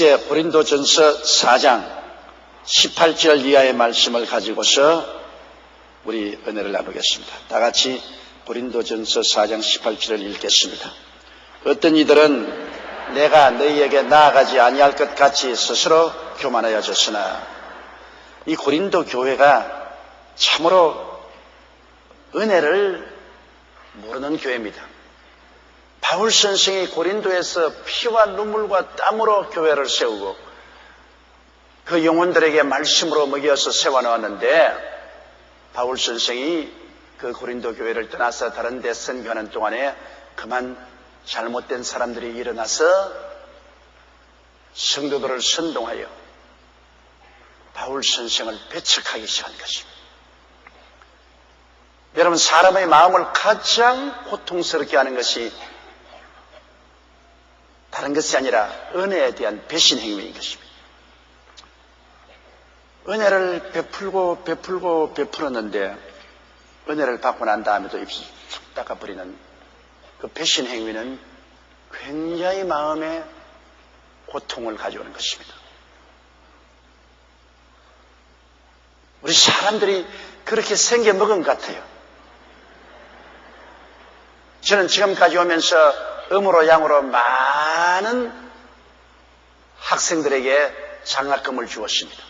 고린도전서 4장 18절 이하의 말씀을 가지고서 우리 은혜를 나누겠습니다. 다 같이 고린도전서 4장 18절을 읽겠습니다. 어떤 이들은 내가 너희에게 나아가지 아니할 것 같이 스스로 교만하여졌으나 이 고린도 교회가 참으로 은혜를 모르는 교회입니다. 바울 선생이 고린도에서 피와 눈물과 땀으로 교회를 세우고 그 영혼들에게 말씀으로 먹여서 세워놓았는데 바울 선생이 그 고린도 교회를 떠나서 다른 데 선교하는 동안에 그만 잘못된 사람들이 일어나서 성도들을 선동하여 바울 선생을 배척하기 시작한 것입니다. 여러분, 사람의 마음을 가장 고통스럽게 하는 것이 다른 것이 아니라 은혜에 대한 배신 행위인 것입니다. 은혜를 베풀었는데 은혜를 받고 난 다음에도 입술 툭 닦아버리는 그 배신 행위는 굉장히 마음에 고통을 가져오는 것입니다. 우리 사람들이 그렇게 생겨먹은 것 같아요. 저는 지금까지 오면서 음으로 양으로 많은 학생들에게 장학금을 주었습니다.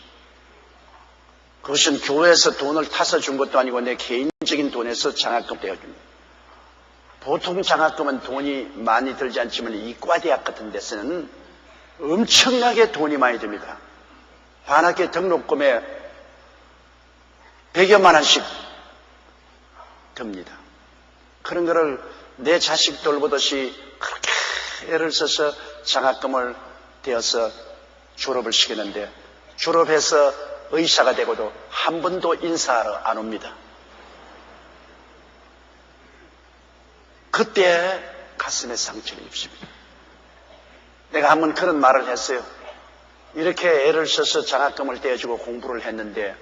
그것은 교회에서 돈을 타서 준 것도 아니고 내 개인적인 돈에서 장학금 떼어줍니다. 보통 장학금은 돈이 많이 들지 않지만 이과대학 같은 데서는 엄청나게 돈이 많이 듭니다. 반학기 등록금에 100여만 원씩 듭니다. 그런 거를 내 자식 돌보듯이 그렇게 애를 써서 장학금을 떼어서 졸업을 시키는데 졸업해서 의사가 되고도 한 번도 인사하러 안 옵니다. 그때 가슴에 상처를 입습니다. 내가 한번 그런 말을 했어요. 이렇게 애를 써서 장학금을 떼어주고 공부를 했는데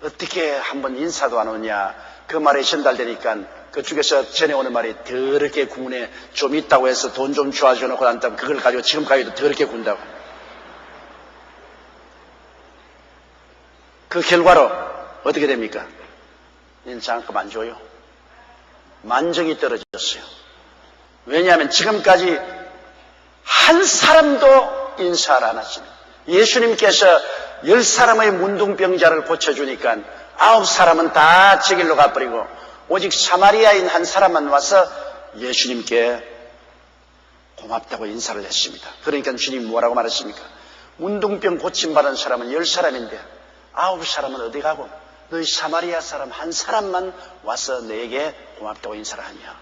어떻게 한번 인사도 안 오냐. 그 말이 전달되니까 그쪽에서 전해오는 말이 더럽게 구네. 좀 있다고 해서 돈 좀 줘놓고 난 다음 그걸 가지고 지금까지도 더럽게 군다고. 그 결과로 어떻게 됩니까? 장학금 안 줘요. 만정이 떨어졌어요. 왜냐하면 지금까지 한 사람도 인사를 안 하십니다. 예수님께서 10사람의 문둥병자를 고쳐주니까 9사람은 다 저 길로 가버리고 오직 사마리아인 한 사람만 와서 예수님께 고맙다고 인사를 했습니다. 그러니까 주님이 뭐라고 말했습니까? 문둥병 고침받은 사람은 10사람인데 9사람은 어디 가고 너희 사마리아 사람 한 사람만 와서 내게 고맙다고 인사를 하냐.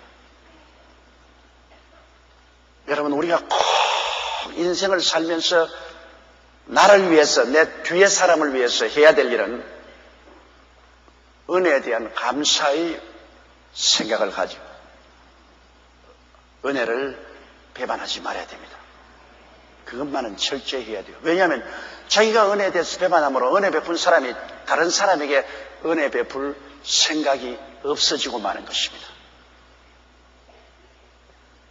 여러분, 우리가 꼭 인생을 살면서 나를 위해서, 내 뒤에 사람을 위해서 해야 될 일은 은혜에 대한 감사의 생각을 가지고 은혜를 배반하지 말아야 됩니다. 그것만은 철저히 해야 돼요. 왜냐하면 자기가 은혜에 대해서 배반함으로 은혜 베푼 사람이 다른 사람에게 은혜 베풀 생각이 없어지고 마는 것입니다.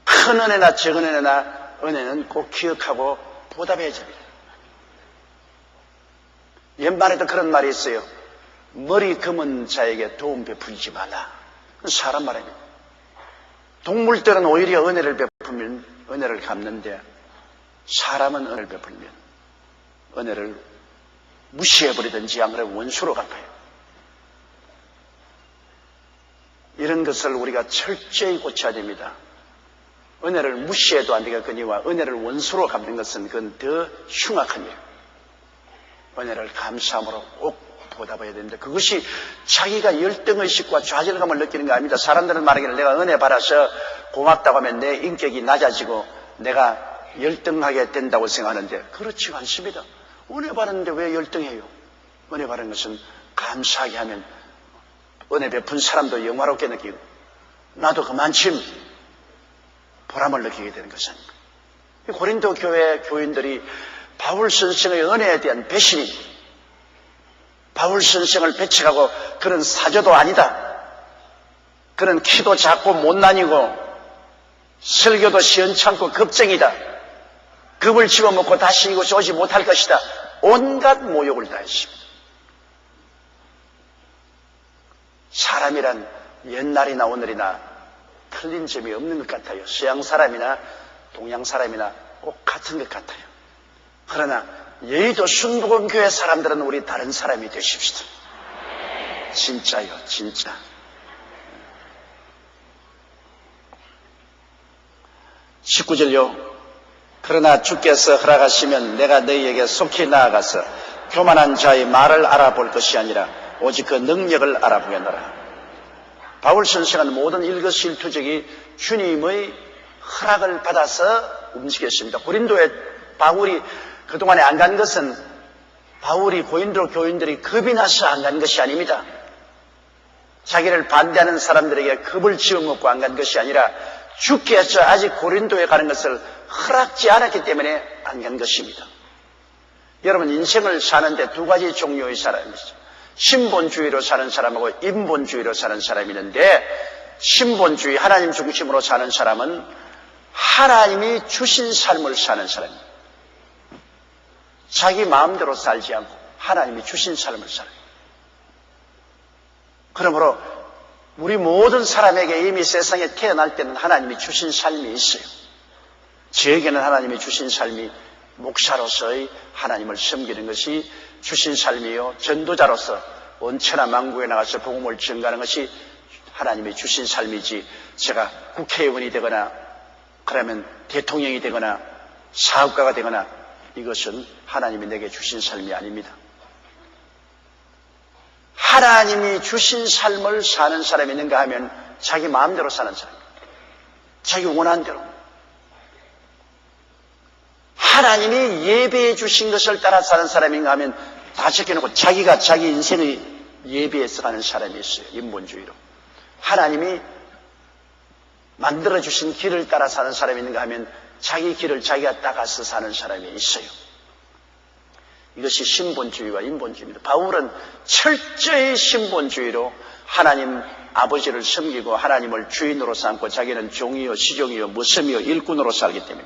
큰 은혜나 적은 은혜나 은혜는 꼭 기억하고 보답해야 됩니다. 옛말에도 그런 말이 있어요. 머리 검은 자에게 도움 베풀지 말라. 사람 말입니다. 동물들은 오히려 은혜를 베풀면 은혜를 갚는데 사람은 은혜를 베풀면 은혜를 무시해버리든지 안 그러면 원수로 갚아요. 이런 것을 우리가 철저히 고쳐야 됩니다. 은혜를 무시해도 안 되겠거니와 은혜를 원수로 갚는 것은 그건 더 흉악한 일이에요. 은혜를 감사함으로 꼭 보답해야 됩니다. 그것이 자기가 열등의식과 좌절감을 느끼는 거 아닙니다. 사람들은 말하기를 내가 은혜 받아서 고맙다고 하면 내 인격이 낮아지고 내가 열등하게 된다고 생각하는데 그렇지가 않습니다. 은혜 받았는데 왜 열등해요? 은혜 받은 것은 감사하게 하면 은혜 베푼 사람도 영화롭게 느끼고 나도 그만큼 보람을 느끼게 되는 것입니다. 고린도 교회 교인들이 바울 선생의 은혜에 대한 배신이 바울 선생을 배척하고 그런 사저도 아니다. 그런 키도 작고 못난이고 설교도 시원찮고 겁쟁이다. 겁을 집어먹고 다시 이곳에 오지 못할 것이다. 온갖 모욕을 다했습니다. 사람이란 옛날이나 오늘이나 틀린 점이 없는 것 같아요. 서양 사람이나 동양 사람이나 꼭 같은 것 같아요. 그러나 여의도 순복음교회 사람들은 우리 다른 사람이 되십시다. 진짜요, 진짜. (19절요) 그러나 주께서 허락하시면 내가 너희에게 속히 나아가서 교만한 자의 말을 알아볼 것이 아니라 오직 그 능력을 알아보겠노라. 바울 선생은 모든 일거수일투족이 주님의 허락을 받아서 움직였습니다. 고린도에 바울이 그동안에 안 간 것은 바울이 고린도 교인들이 겁이 나서 안 간 것이 아닙니다. 자기를 반대하는 사람들에게 겁을 집어먹고 안 간 것이 아니라 주께서 아직 고린도에 가는 것을 허락지 않았기 때문에 안 간 것입니다. 여러분, 인생을 사는데 두 가지 종류의 사람이 있어요. 신본주의로 사는 사람하고 인본주의로 사는 사람이 있는데, 신본주의 하나님 중심으로 사는 사람은 하나님이 주신 삶을 사는 사람입니다. 자기 마음대로 살지 않고 하나님이 주신 삶을 살아요. 그러므로 우리 모든 사람에게 이미 세상에 태어날 때는 하나님이 주신 삶이 있어요. 저에게는 하나님이 주신 삶이 목사로서의 하나님을 섬기는 것이 주신 삶이요, 전도자로서 온천하 만국에 나가서 복음을 전가하는 것이 하나님이 주신 삶이지, 제가 국회의원이 되거나 그러면 대통령이 되거나 사업가가 되거나 이것은 하나님이 내게 주신 삶이 아닙니다. 하나님이 주신 삶을 사는 사람이 있는가 하면 자기 마음대로 사는 사람입니다. 자기 원하는 대로. 하나님이 예배해 주신 것을 따라 사는 사람인가 하면 다 제껴놓고 자기가 자기 인생의 예배해서 가는 사람이 있어요. 인본주의로. 하나님이 만들어주신 길을 따라 사는 사람이 있는가 하면 자기 길을 자기가 따가서 사는 사람이 있어요. 이것이 신본주의와 인본주의입니다. 바울은 철저히 신본주의로 하나님 아버지를 섬기고 하나님을 주인으로 삼고 자기는 종이요 시종이요 머슴이요 일꾼으로 살기 때문에,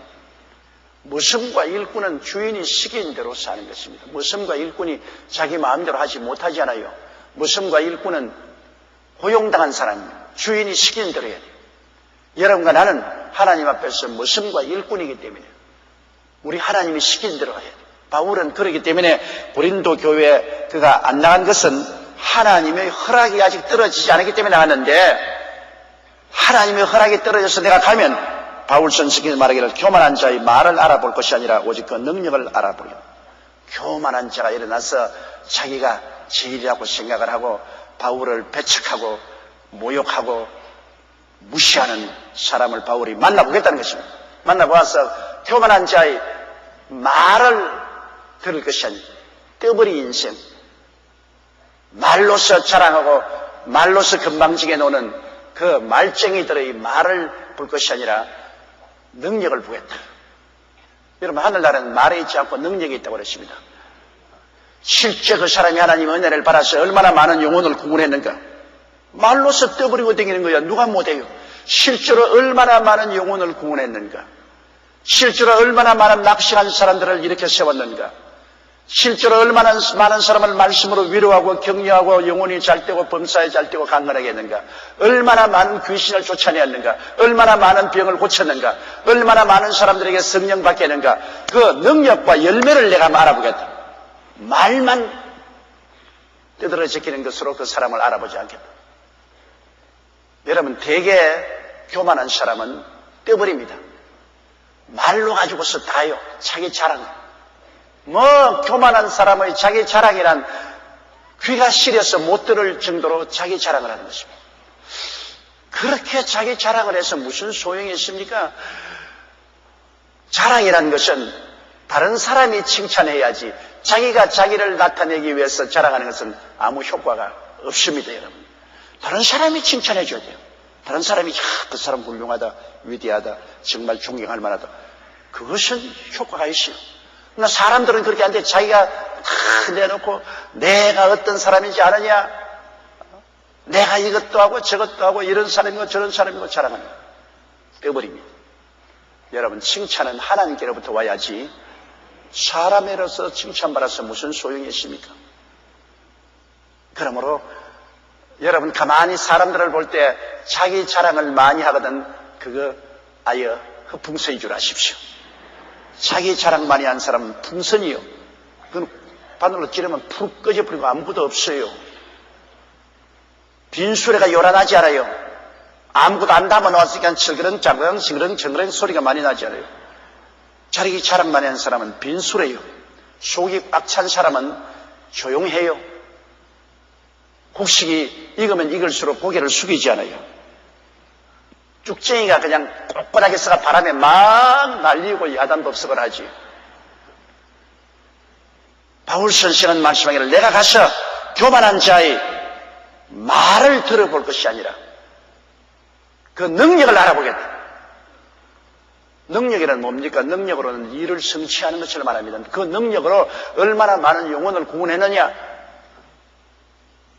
머슴과 일꾼은 주인이 시킨 대로 사는 것입니다. 머슴과 일꾼이 자기 마음대로 하지 못하지 않아요. 머슴과 일꾼은 고용당한 사람입니다. 주인이 시키는 대로 해야 돼요. 여러분과 나는 하나님 앞에서 머슴과 일꾼이기 때문에 우리 하나님이 시킨 대로 해야 돼요. 바울은 그렇기 때문에 고린도 교회에 그가 안 나간 것은 하나님의 허락이 아직 떨어지지 않았기 때문에 나갔는데, 하나님의 허락이 떨어져서 내가 가면 바울 선생이 말하기를 교만한 자의 말을 알아볼 것이 아니라 오직 그 능력을 알아보려. 교만한 자가 일어나서 자기가 제일이라고 생각을 하고 바울을 배척하고 모욕하고 무시하는 사람을 바울이 만나보겠다는 것입니다. 만나보아서 교만한 자의 말을 들을 것이 아니라 떠버린 인생, 말로서 자랑하고 말로서 건방지게 노는 그 말쟁이들의 말을 볼 것이 아니라 능력을 보겠다. 여러분, 하늘나라는 말에 있지 않고 능력이 있다고 그랬습니다. 실제 그 사람이 하나님의 은혜를 받아서 얼마나 많은 영혼을 구원했는가. 말로서 떠버리고 다니는 거야. 누가 못해요. 실제로 얼마나 많은 영혼을 구원했는가. 실제로 얼마나 많은 낚시한 사람들을 이렇게 세웠는가. 실제로 얼마나 많은 사람을 말씀으로 위로하고 격려하고 영혼이 잘되고 범사에 잘되고 강건하게 했는가. 얼마나 많은 귀신을 쫓아내었는가. 얼마나 많은 병을 고쳤는가. 얼마나 많은 사람들에게 성령 받게 했는가. 그 능력과 열매를 내가 알아보겠다. 말만 떠들어 제끼는 것으로 그 사람을 알아보지 않겠다. 여러분, 되게 교만한 사람은 떼버립니다. 말로 가지고서 다요. 자기 자랑. 교만한 사람의 자기 자랑이란 귀가 시려서 못 들을 정도로 자기 자랑을 하는 것입니다. 그렇게 자기 자랑을 해서 무슨 소용이 있습니까? 자랑이라는 것은 다른 사람이 칭찬해야지, 자기가 자기를 나타내기 위해서 자랑하는 것은 아무 효과가 없습니다, 여러분. 다른 사람이 칭찬해 줘야 돼요. 다른 사람이 그 사람 훌륭하다, 위대하다, 정말 존경할 만하다. 그것은 효과가 있어요. 그러나 사람들은 그렇게 안 돼. 자기가 다 내놓고 내가 어떤 사람인지 아느냐, 내가 이것도 하고 저것도 하고 이런 사람이고 저런 사람이고 자랑하는 거예요. 떼버립니다. 여러분, 칭찬은 하나님께로부터 와야지 사람으로서 칭찬받아서 무슨 소용이 있습니까? 그러므로 여러분, 가만히 사람들을 볼 때 자기 자랑을 많이 하거든 그거 아예 흑풍선인 줄 아십시오. 자기 자랑 많이 한 사람은 풍선이요. 그건 바늘로 찌르면 푹 꺼져버리고 아무것도 없어요. 빈수레가 요란하지 않아요. 아무것도 안 담아놓았으니까 징그렁 소리가 많이 나지 않아요. 자기 자랑 많이 한 사람은 빈수레요. 속이 꽉 찬 사람은 조용해요. 곡식이 익으면 익을수록 고개를 숙이지 않아요. 쭉쟁이가 그냥 꼿꼿하게 서가 바람에 막 날리고 야단법석을 하지. 바울 선생은 말씀하기를 내가 가서 교만한 자의 말을 들어볼 것이 아니라 그 능력을 알아보겠다. 능력이란 뭡니까? 능력으로는 일을 성취하는 것을 말합니다. 그 능력으로 얼마나 많은 영혼을 구원했느냐,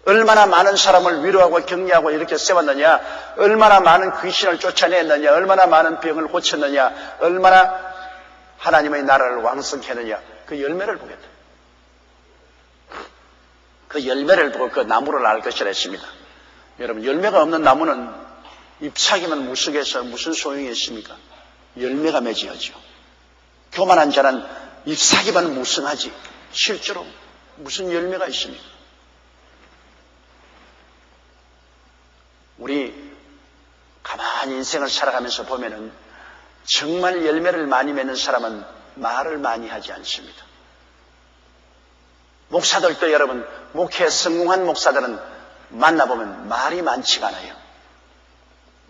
얼마나 많은 사람을 위로하고 격려하고 이렇게 세웠느냐, 얼마나 많은 귀신을 쫓아냈느냐, 얼마나 많은 병을 고쳤느냐, 얼마나 하나님의 나라를 왕성케 했느냐, 그 열매를 보겠다. 그 열매를 보고 그 나무를 알 것이라 했습니다. 여러분, 열매가 없는 나무는 잎사귀만 무성해서 무슨 소용이 있습니까? 열매가 맺어야죠. 교만한 자는 잎사귀만 무성하지 실제로 무슨 열매가 있습니까? 우리 가만히 인생을 살아가면서 보면은 정말 열매를 많이 맺는 사람은 말을 많이 하지 않습니다. 목사들도 여러분, 목회에 성공한 목사들은 만나보면 말이 많지가 않아요.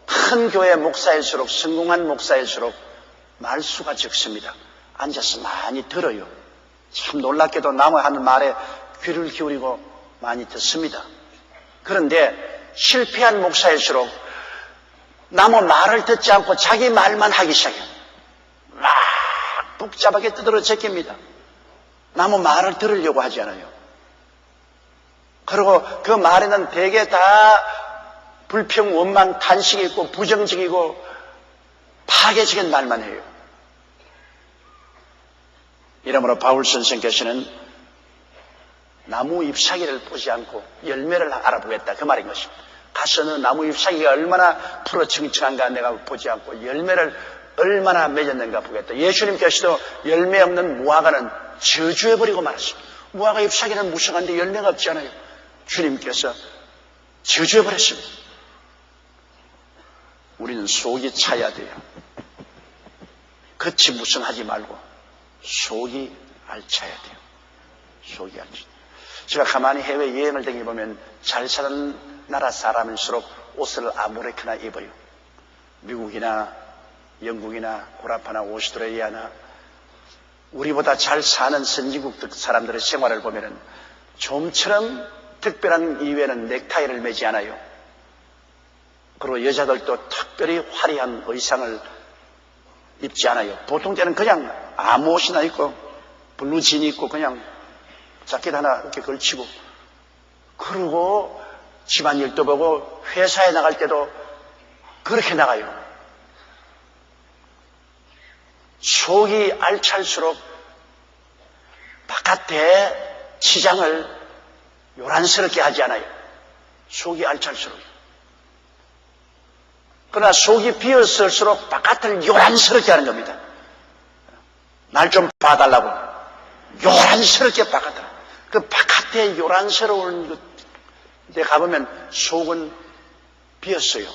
큰 교회 목사일수록, 성공한 목사일수록 말수가 적습니다. 앉아서 많이 들어요. 참 놀랍게도 남의 하는 말에 귀를 기울이고 많이 듣습니다. 그런데 실패한 목사일수록 남의 말을 듣지 않고 자기 말만 하기 시작해요. 막 복잡하게 뜯어러 제낍니다. 남의 말을 들으려고 하지 않아요. 그리고 그 말에는 대개 다 불평, 원망, 탄식이 있고 부정적이고 파괴적인 말만 해요. 이러므로 바울 선생께서는 나무 잎사귀를 보지 않고 열매를 알아보겠다, 그 말인 것입니다. 가서는 나무 잎사귀가 얼마나 푸르청청한가 내가 보지 않고 열매를 얼마나 맺었는가 보겠다. 예수님께서도 열매 없는 무화과는 저주해버리고 말았습니다. 무화과 잎사귀는 무성한데 열매가 없잖아요. 주님께서 저주해버렸습니다. 우리는 속이 차야 돼요. 겉이 무성하지 말고 속이 알차야 돼요. 속이 알차. 제가 가만히 해외여행을 다니보면 잘 사는 나라 사람일수록 옷을 아무렇게나 입어요. 미국이나 영국이나 고라파나 오스트레일리아나 우리보다 잘 사는 선진국 사람들의 생활을 보면은 좀처럼 특별한 이유에는 넥타이를 매지 않아요. 그리고 여자들도 특별히 화려한 의상을 입지 않아요. 보통 때는 그냥 아무 옷이나 입고 블루진이 입고 그냥 자켓 하나 이렇게 걸치고, 그리고 집안일도 보고 회사에 나갈 때도 그렇게 나가요. 속이 알찰수록 바깥에 치장을 요란스럽게 하지 않아요. 속이 알찰수록. 그러나 속이 비었을수록 바깥을 요란스럽게 하는 겁니다. 날 좀 봐달라고. 요란스럽게 바깥을. 그 바깥에 요란스러운 데 가보면 속은 비었어요.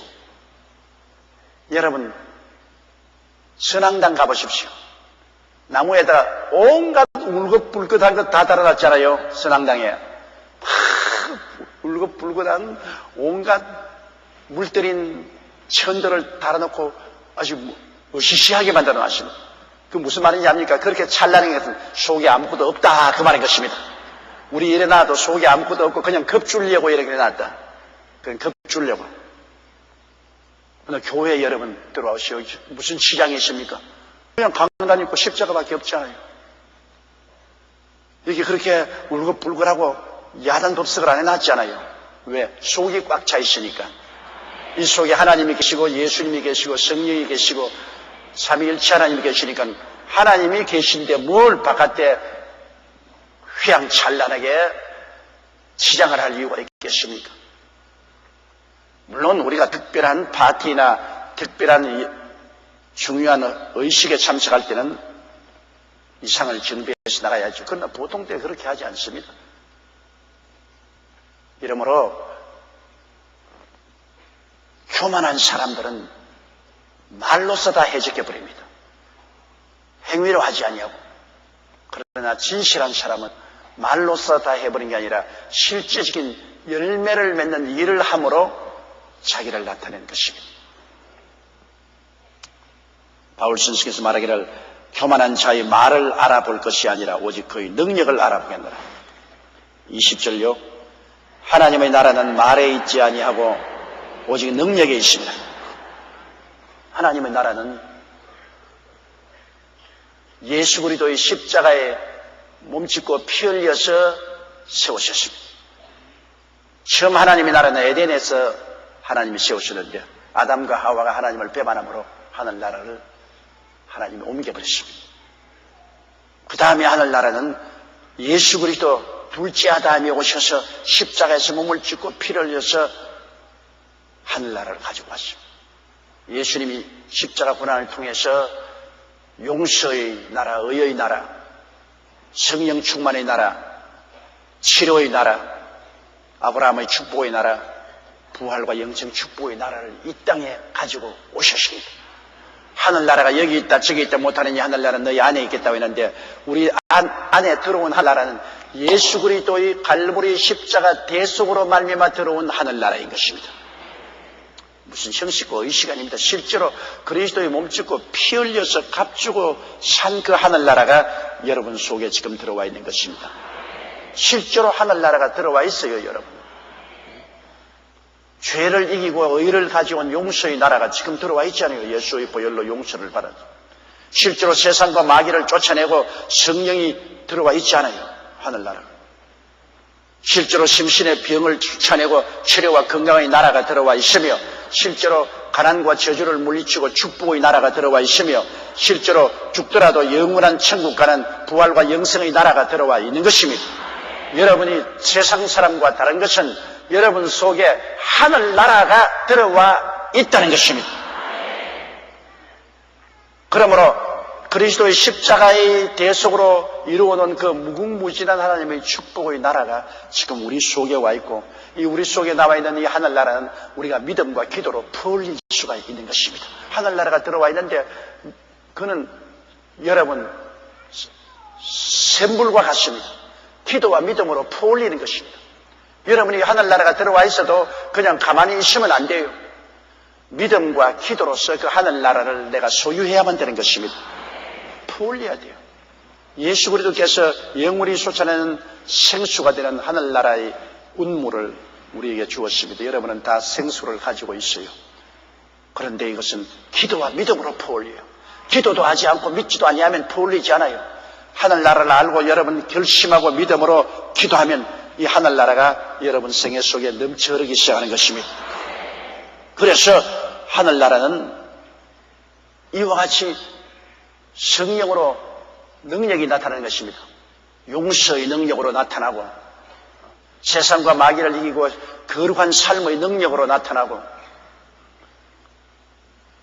여러분, 선앙당 가보십시오. 나무에다 온갖 울긋불긋한 것 다 달아놨잖아요. 선앙당에. 울긋불긋한 온갖 물들인 천들을 달아놓고 아주 으시시하게 만들어놨습니다. 그 무슨 말인지 압니까? 그렇게 찬란한 것은 속에 아무것도 없다, 그 말인 것입니다. 우리 일어나도 속에 아무것도 없고 그냥 겁주려고 이렇게 일어났다. 그냥 겁주려고. 오늘 교회 여러분 들어오시오. 무슨 치장이 있습니까? 그냥 강단 있고 십자가밖에 없잖아요. 이게 그렇게 울긋불긋하고 야단법석을 안 해놨잖아요. 왜? 속이 꽉 차 있으니까. 이 속에 하나님이 계시고 예수님이 계시고 성령이 계시고 삼위일체 하나님이 계시니까 하나님이 계신데 뭘 바깥에 휘황찬란하게 치장을 할 이유가 있겠습니까? 물론 우리가 특별한 파티나 특별한 중요한 의식에 참석할 때는 이상을 준비해서 나가야죠. 그러나 보통 때 그렇게 하지 않습니다. 이러므로 교만한 사람들은 말로써 다 해적해버립니다. 행위로 하지 아니하고. 그러나 진실한 사람은 말로써 다 해버린 게 아니라 실제적인 열매를 맺는 일을 함으로 자기를 나타낸 것입니다. 바울 선생께서 말하기를 교만한 자의 말을 알아볼 것이 아니라 오직 그의 능력을 알아보겠노라. 20절요. 하나님의 나라는 말에 있지 아니하고 오직 능력에 있습니다. 하나님의 나라는 예수 그리스도의 십자가에 몸짓고 피 흘려서 세우셨습니다. 처음 하나님의 나라는 에덴에서 하나님이 세우셨는데 아담과 하와가 하나님을 배반함으로 하늘나라를 하나님이 옮겨버렸습니다. 그 다음에 하늘나라는 예수 그리스도 둘째 아담이 오셔서 십자가에서 몸을 찢고 피를 흘려서 하늘나라를 가지고 왔습니다. 예수님이 십자가 고난을 통해서 용서의 나라, 의의 나라, 성령 충만의 나라, 치료의 나라, 아브라함의 축복의 나라, 부활과 영생 축복의 나라를 이 땅에 가지고 오셨습니다. 하늘나라가 여기 있다 저기 있다 못하느니 하늘나라는 너희 안에 있겠다고 했는데 우리 안에 들어온 하늘나라는 예수 그리스도의 갈보리 십자가 대속으로 말미암아 들어온 하늘나라인 것입니다. 무슨 형식과 의식 아닙니다. 실제로 그리스도의 몸짓고 피 흘려서 값주고 산 그 하늘나라가 여러분 속에 지금 들어와 있는 것입니다. 실제로 하늘나라가 들어와 있어요, 여러분. 죄를 이기고 의를 가져온 용서의 나라가 지금 들어와 있잖아요. 예수의 보혈로 용서를 받아서. 실제로 세상과 마귀를 쫓아내고 성령이 들어와 있잖아요. 하늘나라가. 실제로 심신의 병을 쫓아내고 치료와 건강의 나라가 들어와 있으며 실제로 가난과 저주를 물리치고 축복의 나라가 들어와 있으며 실제로 죽더라도 영원한 천국 가는 부활과 영생의 나라가 들어와 있는 것입니다. 여러분이 세상 사람과 다른 것은 여러분 속에 하늘나라가 들어와 있다는 것입니다. 그러므로 그리스도의 십자가의 대속으로 이루어놓은 그 무궁무진한 하나님의 축복의 나라가 지금 우리 속에 와 있고 이 우리 속에 나와 있는 이 하늘나라는 우리가 믿음과 기도로 풀릴 수가 있는 것입니다. 하늘나라가 들어와 있는데 그는 여러분 샘물과 같습니다. 기도와 믿음으로 풀리는 것입니다. 여러분이 하늘나라가 들어와 있어도 그냥 가만히 있으면 안 돼요. 믿음과 기도로서 그 하늘나라를 내가 소유해야만 되는 것입니다. 풀려야 돼요. 예수 그리스도께서 영원히 솟아내는 생수가 되는 하늘나라의 운물을 우리에게 주었습니다. 여러분은 다 생수를 가지고 있어요. 그런데 이것은 기도와 믿음으로 풀려요. 기도도 하지 않고 믿지도 아니하면 풀리지 않아요. 하늘나라를 알고 여러분 결심하고 믿음으로 기도하면 이 하늘나라가 여러분 생애 속에 넘쳐 흐르기 시작하는 것입니다. 그래서 하늘나라는 이와 같이 성령으로 능력이 나타나는 것입니다. 용서의 능력으로 나타나고 세상과 마귀를 이기고 거룩한 삶의 능력으로 나타나고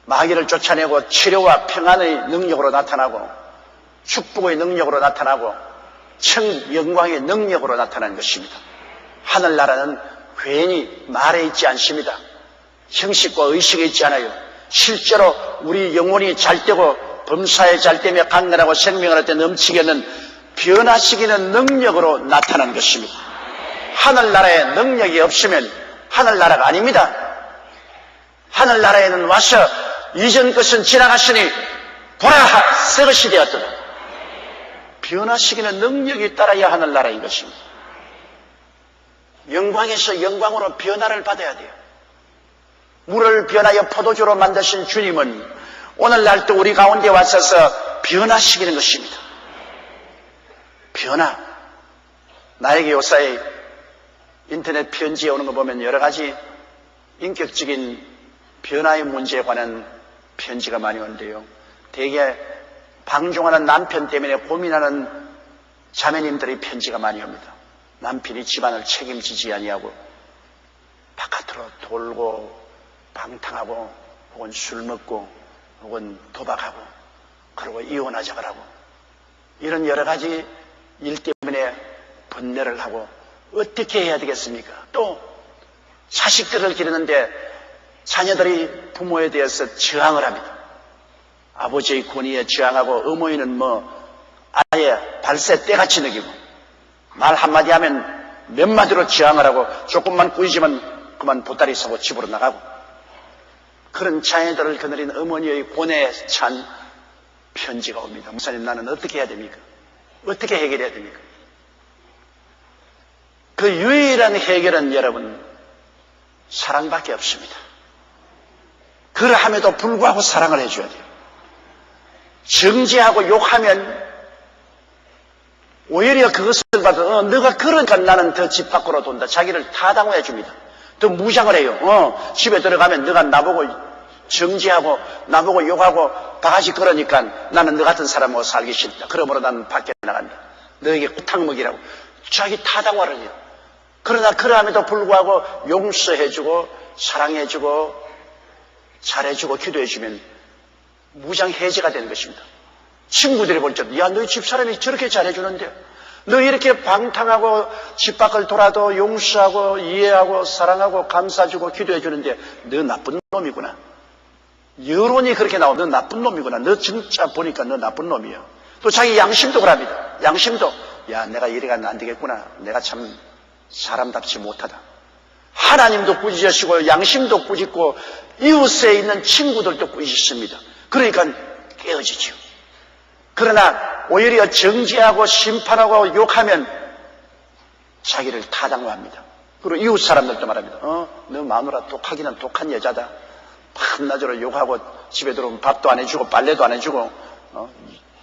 마귀를 쫓아내고 치료와 평안의 능력으로 나타나고 축복의 능력으로 나타나고 영광의 능력으로 나타나는 것입니다. 하늘나라는 괜히 말에 있지 않습니다. 형식과 의식에 있지 않아요. 실제로 우리 영혼이 잘되고 범사에 잘되며 강건하고 생명을 할 때 넘치게는 변화시키는 능력으로 나타나는 것입니다. 하늘나라에 능력이 없으면 하늘나라가 아닙니다. 하늘나라에는 와서 이전 것은 지나갔으니 보라 새 것이 되었도다. 변화시키는 능력이 따라야 하늘나라인 것입니다. 영광에서 영광으로 변화를 받아야 돼요. 물을 변하여 포도주로 만드신 주님은 오늘날도 우리 가운데 와서서 변화시키는 것입니다. 변화. 나에게 요사이 인터넷 편지에 오는 거 보면 여러 가지 인격적인 변화의 문제에 관한 편지가 많이 오는데요. 대개 방종하는 남편 때문에 고민하는 자매님들의 편지가 많이 옵니다. 남편이 집안을 책임지지 아니하고 바깥으로 돌고 방탕하고 혹은 술 먹고 혹은 도박하고 그리고 이혼하자 그러고 이런 여러 가지 일 때문에 번뇌를 하고 어떻게 해야 되겠습니까? 또 자식들을 기르는데 자녀들이 부모에 대해서 저항을 합니다. 아버지의 권위에 저항하고 어머니는 아예 발세 떼같이 느끼고 말 한마디 하면 몇 마디로 저항을 하고 조금만 꾸짖으면 그만 보따리 서고 집으로 나가고 그런 자녀들을 거느린 어머니의 고뇌에 찬 편지가 옵니다. 목사님, 나는 어떻게 해야 됩니까? 어떻게 해결해야 됩니까? 그 유일한 해결은 여러분 사랑밖에 없습니다. 그러함에도 불구하고 사랑을 해줘야 돼요. 정죄하고 욕하면 오히려 그것을 받아 너가 그러니까 나는 더 집 밖으로 돈다. 자기를 타당화해 줍니다. 더 무장을 해요. 집에 들어가면 너가 나보고 정죄하고 나보고 욕하고 바가지 끌으니까 나는 너 같은 사람하고 살기 싫다. 그러므로 나는 밖에 나간다. 너에게 구탕 먹이라고. 자기 타당화를 해요. 그러나 그러함에도 불구하고 용서해주고 사랑해주고 잘해주고 기도해주면 무장해제가 되는 것입니다. 친구들이 볼 때 야, 너희 집사람이 저렇게 잘해주는데 너 이렇게 방탕하고 집 밖을 돌아도 용서하고 이해하고 사랑하고 감싸주고 기도해주는데 너 나쁜 놈이구나. 여론이 그렇게 나오고 너 나쁜 놈이구나. 너 진짜 보니까 너 나쁜 놈이야. 또 자기 양심도 그럽니다. 양심도 야, 내가 이래가 안 되겠구나. 내가 참 사람답지 못하다. 하나님도 꾸짖으시고 양심도 꾸짖고 이웃에 있는 친구들도 꾸짖습니다. 그러니까 깨어지죠. 그러나 오히려 정죄하고 심판하고 욕하면 자기를 타당화합니다. 그리고 이웃 사람들도 말합니다. 너 마누라 독하기는 독한 여자다. 밤낮으로 욕하고 집에 들어오면 밥도 안 해주고 빨래도 안 해주고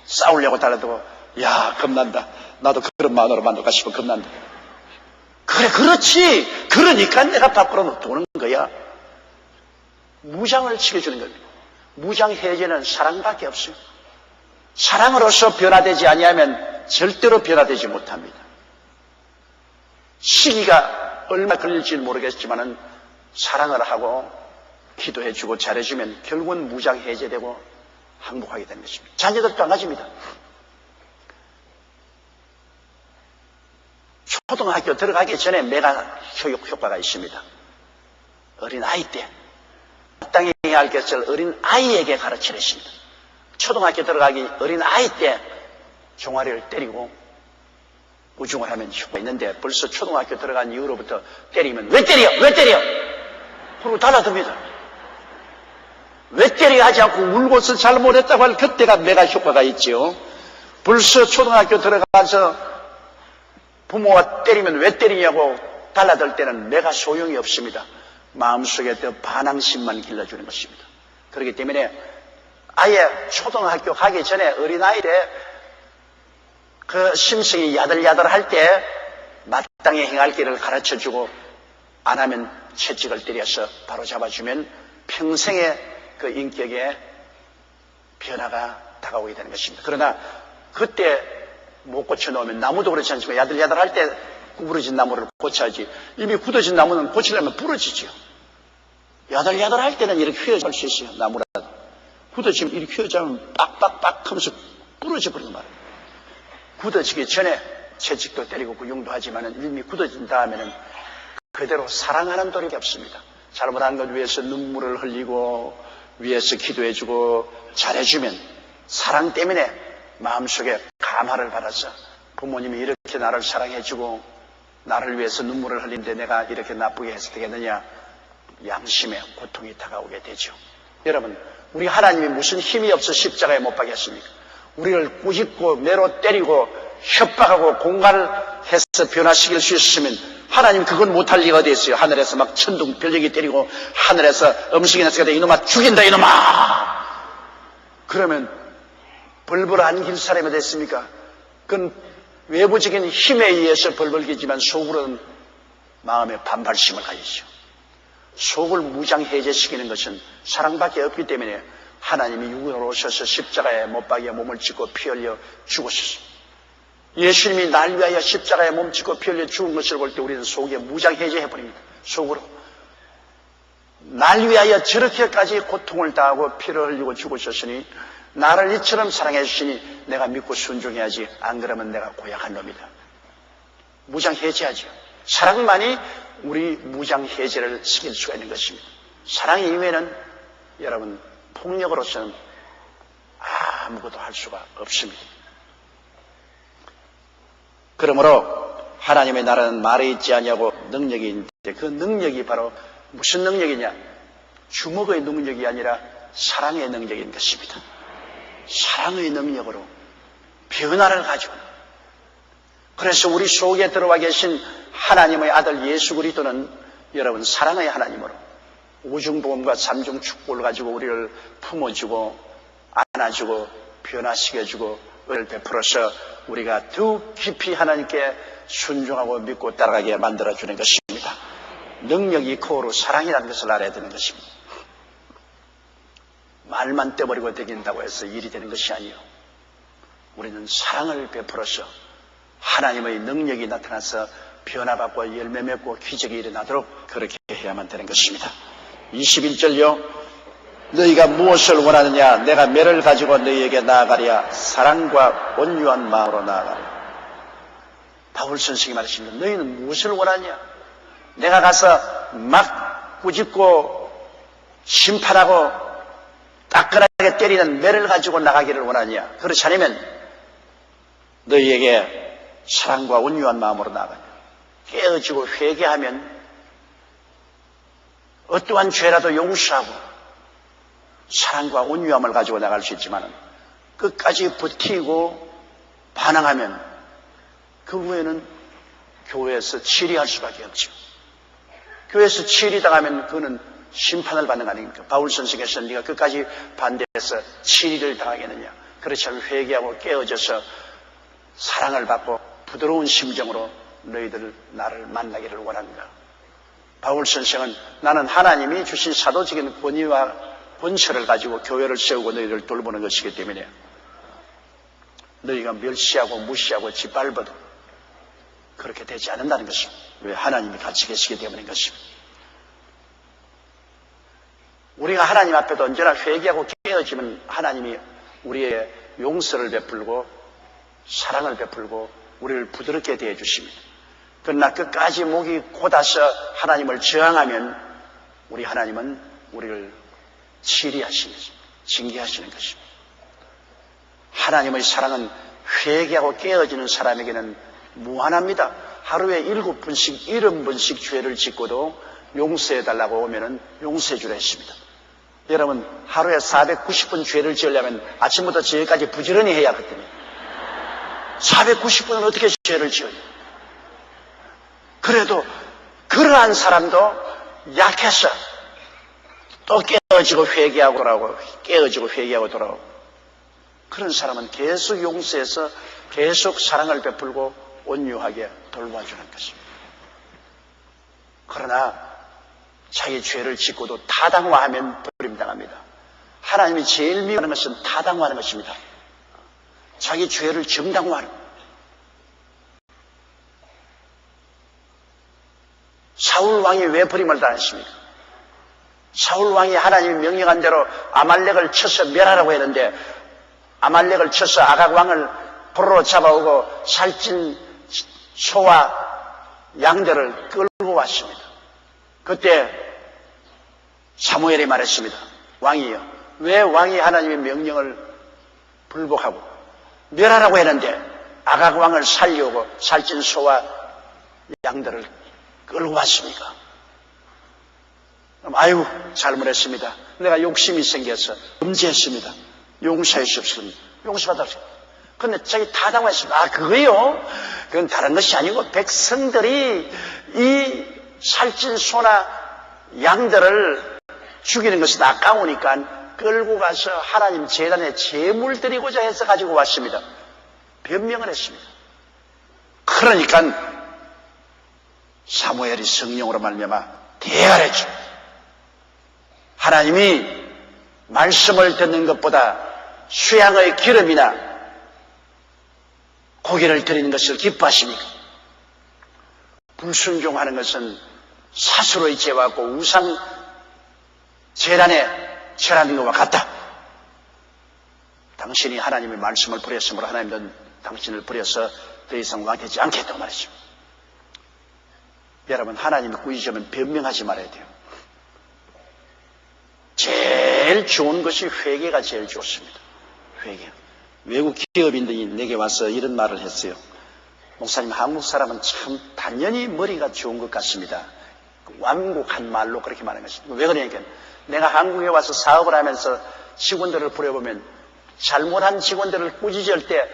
싸우려고 달라들고 야, 겁난다. 나도 그런 마누라 만날까 싶어 겁난다. 그래, 그렇지. 그러니까 내가 밖으로 도는 거야. 무장을 지켜주는 겁니다. 무장 해제는 사랑밖에 없어요. 사랑으로서 변화되지 아니하면 절대로 변화되지 못합니다. 시기가 얼마 걸릴지는 모르겠지만은 사랑을 하고 기도해주고 잘해주면 결국은 무장 해제되고 항복하게 되는 것입니다. 자녀들도 마찬가지입니다. 초등학교 들어가기 전에 메가 효과가 있습니다. 어린 아이 때 마땅히 해야 할 것을 어린 아이에게 가르치랬습니다. 초등학교 들어가기 어린 아이 때 종아리를 때리고 우중을 하면 효과가 있는데 벌써 초등학교 들어간 이후로부터 때리면 왜 때려? 왜 때려? 그러고 달라듭니다. 왜 때려 하지 않고 울고서 잘못했다고 할 그때가 메가 효과가 있죠. 벌써 초등학교 들어가서 부모가 때리면 왜 때리냐고 달라들 때는 내가 소용이 없습니다. 마음속에 더 반항심만 길러주는 것입니다. 그렇기 때문에 아예 초등학교 가기 전에 어린아이 때 그 심성이 야들야들할 때 마땅히 행할 길을 가르쳐주고 안 하면 채찍을 때려서 바로 잡아주면 평생의 그 인격에 변화가 다가오게 되는 것입니다. 그러나 그때 못 고쳐놓으면 나무도 그렇지 않습니까? 야들야들할 때 구부러진 나무를 고쳐야지. 이미 굳어진 나무는 고치려면 부러지죠. 야들야들할 때는 이렇게 휘어질 수 있어요. 나무라도. 굳어지면 이렇게 휘어지면 빡빡빡 하면서 부러져 버리는 말이에요. 굳어지기 전에 채찍도 때리고 구용도 하지만은 이미 굳어진 다음에는 그대로 사랑하는 노력이 없습니다. 잘못한 것 위해서 눈물을 흘리고 위해서 기도해주고 잘해주면 사랑 때문에 마음속에 감화를 받아서 부모님이 이렇게 나를 사랑해주고 나를 위해서 눈물을 흘린데 내가 이렇게 나쁘게 해서 되겠느냐, 양심의 고통이 다가오게 되죠. 여러분, 우리 하나님이 무슨 힘이 없어 십자가에 못 박였습니까? 우리를 꾸짖고 매로 때리고 협박하고 공갈을 해서 변화시킬 수 있으면 하나님 그건 못할 리가 어디 있어요. 하늘에서 막 천둥 별력이 때리고 하늘에서 음식이 났으니까 이놈아 죽인다 이놈아. 그러면 벌벌 안길 사람이 됐습니까? 그건 외부적인 힘에 의해서 벌벌기지만 속으로는 마음의 반발심을 가지죠. 속을 무장 해제시키는 것은 사랑밖에 없기 때문에 하나님이 육으로 오셔서 십자가에 못 박여 몸을 찢고 피 흘려 죽으셨습니다. 예수님이 날 위하여 십자가에 몸 찢고 피 흘려 죽은 것을 볼 때 우리는 속에 무장해제해버립니다. 속으로. 날 위하여 저렇게까지 고통을 당하고 피를 흘리고 죽으셨으니 나를 이처럼 사랑해 주시니 내가 믿고 순종해야지. 안 그러면 내가 고약한 놈이다. 무장해제하죠. 사랑만이 우리 무장해제를 시킬 수가 있는 것입니다. 사랑 이외에는 여러분 폭력으로서는 아무것도 할 수가 없습니다. 그러므로 하나님의 나라는 말에 있지 아니하고 능력이 있는데 그 능력이 바로 무슨 능력이냐? 주먹의 능력이 아니라 사랑의 능력인 것입니다. 사랑의 능력으로 변화를 가지고, 그래서 우리 속에 들어와 계신 하나님의 아들 예수 그리스도는 여러분 사랑의 하나님으로 오중복음과 삼중축복을 가지고 우리를 품어주고 안아주고 변화시켜주고 은혜를 베풀어서 우리가 더 깊이 하나님께 순종하고 믿고 따라가게 만들어주는 것입니다. 능력이 이코로 사랑이라는 것을 알아야 되는 것입니다. 말만 떼버리고 되긴다고 해서 일이 되는 것이 아니에요. 우리는 사랑을 베풀어서 하나님의 능력이 나타나서 변화받고 열매 맺고 기적이 일어나도록 그렇게 해야만 되는 것입니다. 21절요. 너희가 무엇을 원하느냐? 내가 매를 가지고 너희에게 나아가랴. 사랑과 온유한 마음으로 나아가랴. 바울 선생이 말하십니다. 너희는 무엇을 원하냐? 내가 가서 막 꾸짖고 심판하고 따끈하게 때리는 매를 가지고 나가기를 원하냐? 그렇지 않으면 너희에게 사랑과 온유한 마음으로 나아가냐? 깨어지고 회개하면 어떠한 죄라도 용서하고 사랑과 온유함을 가지고 나갈 수 있지만 끝까지 버티고 반항하면 그 후에는 교회에서 치리할 수밖에 없죠. 교회에서 치리당하면 그는 심판을 받는 거 아닙니까? 바울 선생께서는 네가 끝까지 반대해서 치리를 당하겠느냐? 그렇지 않으면 회개하고 깨어져서 사랑을 받고 부드러운 심정으로 너희들 나를 만나기를 원한다. 바울 선생은 나는 하나님이 주신 사도적인 권위와 권세를 가지고 교회를 세우고 너희를 돌보는 것이기 때문에 너희가 멸시하고 무시하고 짓밟아도 그렇게 되지 않는다는 것입니다. 왜? 하나님이 같이 계시기 때문인 것입니다. 우리가 하나님 앞에도 언제나 회개하고 깨어지면 하나님이 우리의 용서를 베풀고 사랑을 베풀고 우리를 부드럽게 대해 주십니다. 그러나 끝까지 목이 곧아서 하나님을 저항하면 우리 하나님은 우리를 치리하시는 것입니다. 징계하시는 것입니다. 하나님의 사랑은 회개하고 깨어지는 사람에게는 무한합니다. 하루에 7번씩 70번씩 죄를 짓고도 용서해달라고 오면은 용서해 주라 했습니다. 여러분 하루에 490번 죄를 지으려면 아침부터 저녁까지 부지런히 해야 하거든요. 490번은 어떻게 죄를 지어요? 그래도 그러한 사람도 약해서 또 깨어지고 회개하고 돌아오고 깨어지고 회개하고 돌아오고 그런 사람은 계속 용서해서 계속 사랑을 베풀고 온유하게 돌봐주는 것입니다. 그러나 자기 죄를 짓고도 타당화하면 버림당합니다. 하나님이 제일 미워하는 것은 타당화하는 것입니다. 자기 죄를 정당화하는 것. 사울 왕이 왜 버림을 당했습니까? 사울 왕이 하나님이 명령한 대로 아말렉을 쳐서 멸하라고 했는데 아말렉을 쳐서 아각 왕을 포로로 잡아오고 살찐 소와 양들을 끌고 왔습니다. 그때 사무엘이 말했습니다. 왕이요, 왜 왕이 하나님의 명령을 불복하고 멸하라고 했는데 아각 왕을 살려오고 살찐 소와 양들을 끌고 왔습니까? 아유, 잘못했습니다. 내가 욕심이 생겨서 범죄했습니다. 용서해 주십시오. 용서받았습니다. 그런데 자기 타당화했습니다. 그거요? 그건 다른 것이 아니고 백성들이 이 살찐 소나 양들을 죽이는 것은 아까우니까 끌고 가서 하나님 제단에 제물 드리고자 해서 가지고 왔습니다. 변명을 했습니다. 그러니까 사무엘이 성령으로 말미암아 대활했죠. 하나님이 말씀을 듣는 것보다 수양의 기름이나 고기를 드리는 것을 기뻐하십니까? 불순종하는 것은 사수로의 죄와 같고 우상 제단에 절하는 것과 같다. 당신이 하나님의 말씀을 버렸으므로 하나님은 당신을 버려서 더 이상 왕되지 않겠다고 말했습니다. 여러분, 하나님의 꾸짖으면 변명하지 말아야 돼요. 제일 좋은 것이 회개가 제일 좋습니다. 회개. 외국 기업인들이 내게 와서 이런 말을 했어요. 목사님, 한국 사람은 참 단연히 머리가 좋은 것 같습니다. 완곡한 말로 그렇게 말하는 것입니다. 왜 그러냐면 내가 한국에 와서 사업을 하면서 직원들을 부려보면 잘못한 직원들을 꾸짖을 때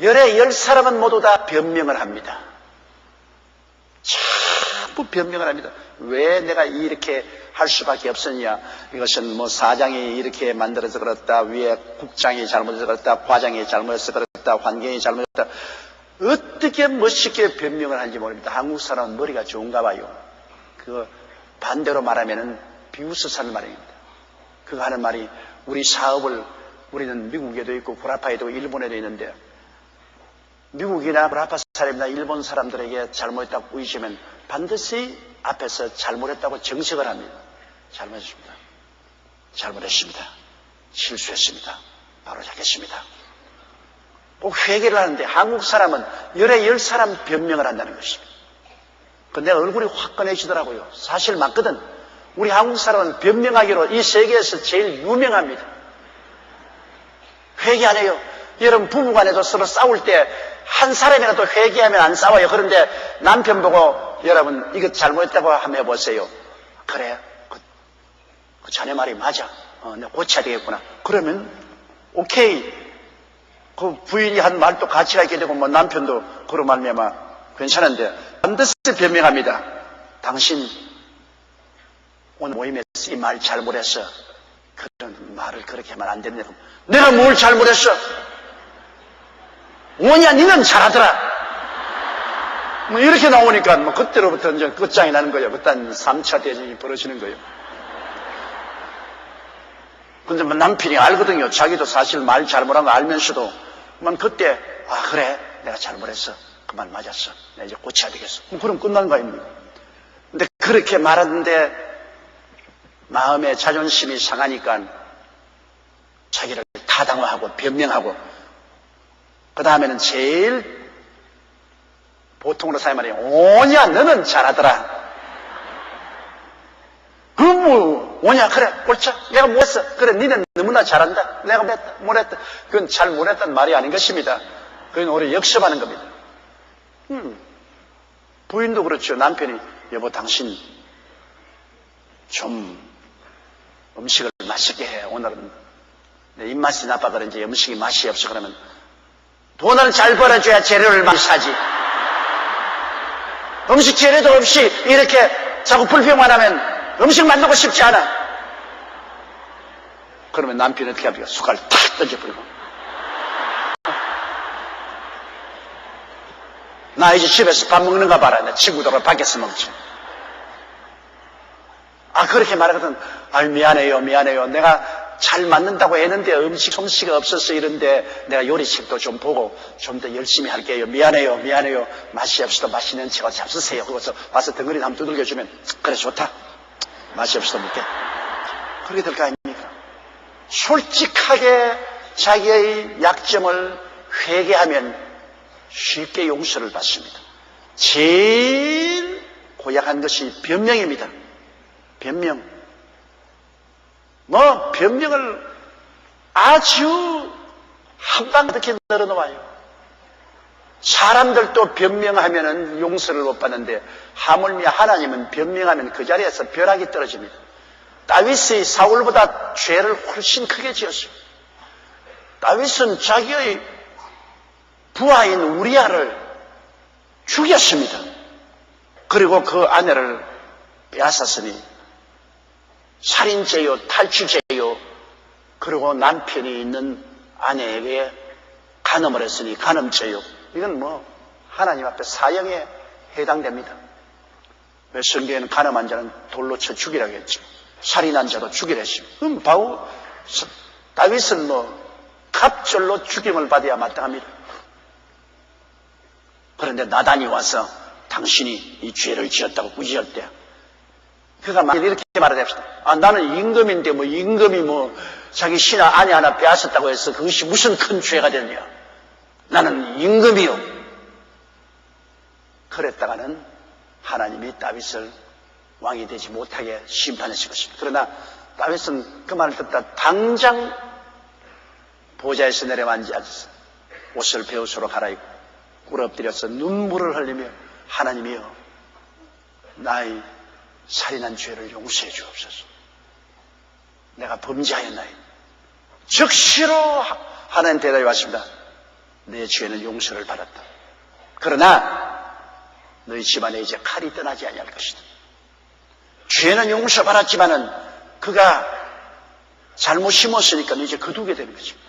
열에 10사람은 모두 다 변명을 합니다. 전부 변명을 합니다. 왜 내가 이렇게 할 수밖에 없었냐. 이것은 뭐 사장이 이렇게 만들어서 그렇다. 위에 국장이 잘못해서 그렇다. 과장이 잘못해서 그렇다. 환경이 잘못했다. 어떻게 멋있게 변명을 하는지 모릅니다. 한국 사람은 머리가 좋은가 봐요. 그 반대로 말하면은 비웃어서 하는 말입니다. 그거 하는 말이 우리 사업을 우리는 미국에도 있고 구라파에도 있고 일본에도 있는데 미국이나 구라파 사람이나 일본 사람들에게 잘못했다고 꾸짖으면 반드시 앞에서 잘못했다고 정색을 합니다. 잘못했습니다. 잘못했습니다. 실수했습니다. 바로 잡겠습니다. 꼭 회개를 하는데 한국 사람은 열에 10사람 변명을 한다는 것입니다. 근데 얼굴이 화끈해지더라고요. 사실 맞거든. 우리 한국 사람은 변명하기로 이 세계에서 제일 유명합니다. 회개 안 해요. 여러분 부부간에도 서로 싸울 때 한 사람이라도 회개하면 안 싸워요. 그런데 남편 보고 여러분 이거 잘못했다고 한번 해보세요. 그래, 그 자네 말이 맞아. 내가 고쳐야 되겠구나. 그러면 오케이. 그 부인이 한 말도 가치가 있게 되고 뭐 남편도 그런 말미암아 괜찮은데 반드시 변명합니다. 당신 오늘 모임에서 이 말 잘못했어. 그런 말을 그렇게 하면 안 된다. 내가 뭘 잘못했어? 뭐냐, 니는 잘하더라. 뭐 이렇게 나오니까 뭐 그때로부터 이제 끝장이 나는 거예요. 그딴 3차 대전이 벌어지는 거예요. 근데 뭐 남편이 알거든요. 자기도 사실 말 잘못한 거 알면서도 뭐 그때 그래, 내가 잘못했어. 그 말 맞았어. 내가 이제 고쳐야 되겠어. 그럼 끝난 거 아닙니까? 근데 그렇게 말하는데 마음의 자존심이 상하니까 자기를 타당화하고 변명하고 그 다음에는 제일 보통으로 사용하는 오냐 너는 잘하더라. 뭐 오냐 그래 옳자 내가 뭐 했어. 그래 니는 너무나 잘한다. 내가 뭘 했다. 그건 잘 못했다는 말이 아닌 것입니다. 그건 오히려 역습하는 겁니다. 부인도 그렇죠. 남편이 여보 당신 좀 음식을 맛있게 해. 오늘은 내 입맛이 나빠 그런지 음식이 맛이 없어. 그러면 돈을 잘 벌어줘야 재료를 많이 사지. 음식 재료도 없이 이렇게 자꾸 불평만 하면 음식 만들고 싶지 않아. 그러면 남편이 어떻게 합니까? 숟갈 탁 던져버리고 나 이제 집에서 밥 먹는가 봐라. 내 친구들하고 밖에서 먹지. 그렇게 말하거든. 미안해요. 내가 잘 맞는다고 했는데 솜씨가 없어서 이런데 내가 요리책도 좀 보고 좀 더 열심히 할게요. 미안해요. 맛이 없어도 맛있는 채가 잡수세요. 그래서 와서 덩어리 한번 두들겨주면 그래 좋다. 맛이 없어도 먹게. 그렇게 될 거 아닙니까? 솔직하게 자기의 약점을 회개하면 쉽게 용서를 받습니다. 제일 고약한 것이 변명입니다. 변명. 변명을 아주 한방 그렇게 늘어놓아요. 사람들도 변명하면은 용서를 못 받는데 하물며 하나님은 변명하면 그 자리에서 벼락이 떨어집니다. 다윗이 사울보다 죄를 훨씬 크게 지었어요. 다윗은 자기의 부하인 우리아를 죽였습니다. 그리고 그 아내를 빼앗았으니 살인죄요, 탈취죄요, 그리고 남편이 있는 아내에게 간음을 했으니 간음죄요. 이건 하나님 앞에 사형에 해당됩니다. 왜 성경에는 간음한 자는 돌로 쳐 죽이라고 했죠. 살인한 자도 죽이라 했습니다. 그럼 바로 다윗은 갑절로 죽임을 받아야 마땅합니다. 그런데 나단이 와서 당신이 이 죄를 지었다고 꾸짖을 때 그가 이렇게 말합시다. 나는 임금인데 임금이 자기 신하 아내 하나 빼앗았다고 해서 그것이 무슨 큰 죄가 되느냐. 나는 임금이요. 그랬다가는 하나님이 다윗을 왕이 되지 못하게 심판하실 것입니다. 그러나 다윗은 그 말을 듣다 당장 보좌에서 내려 앉아서 옷을 베옷으로 갈아입고 꿇어 엎드려서 눈물을 흘리며 하나님이여 나의 살인한 죄를 용서해 주옵소서. 내가 범죄하였나이다. 즉시로 하나님 대답이 왔습니다. 내 죄는 용서를 받았다. 그러나 너희 집안에 이제 칼이 떠나지 아니할 것이다. 죄는 용서받았지만은 그가 잘못 심었으니까 이제 거두게 되는 것입니다.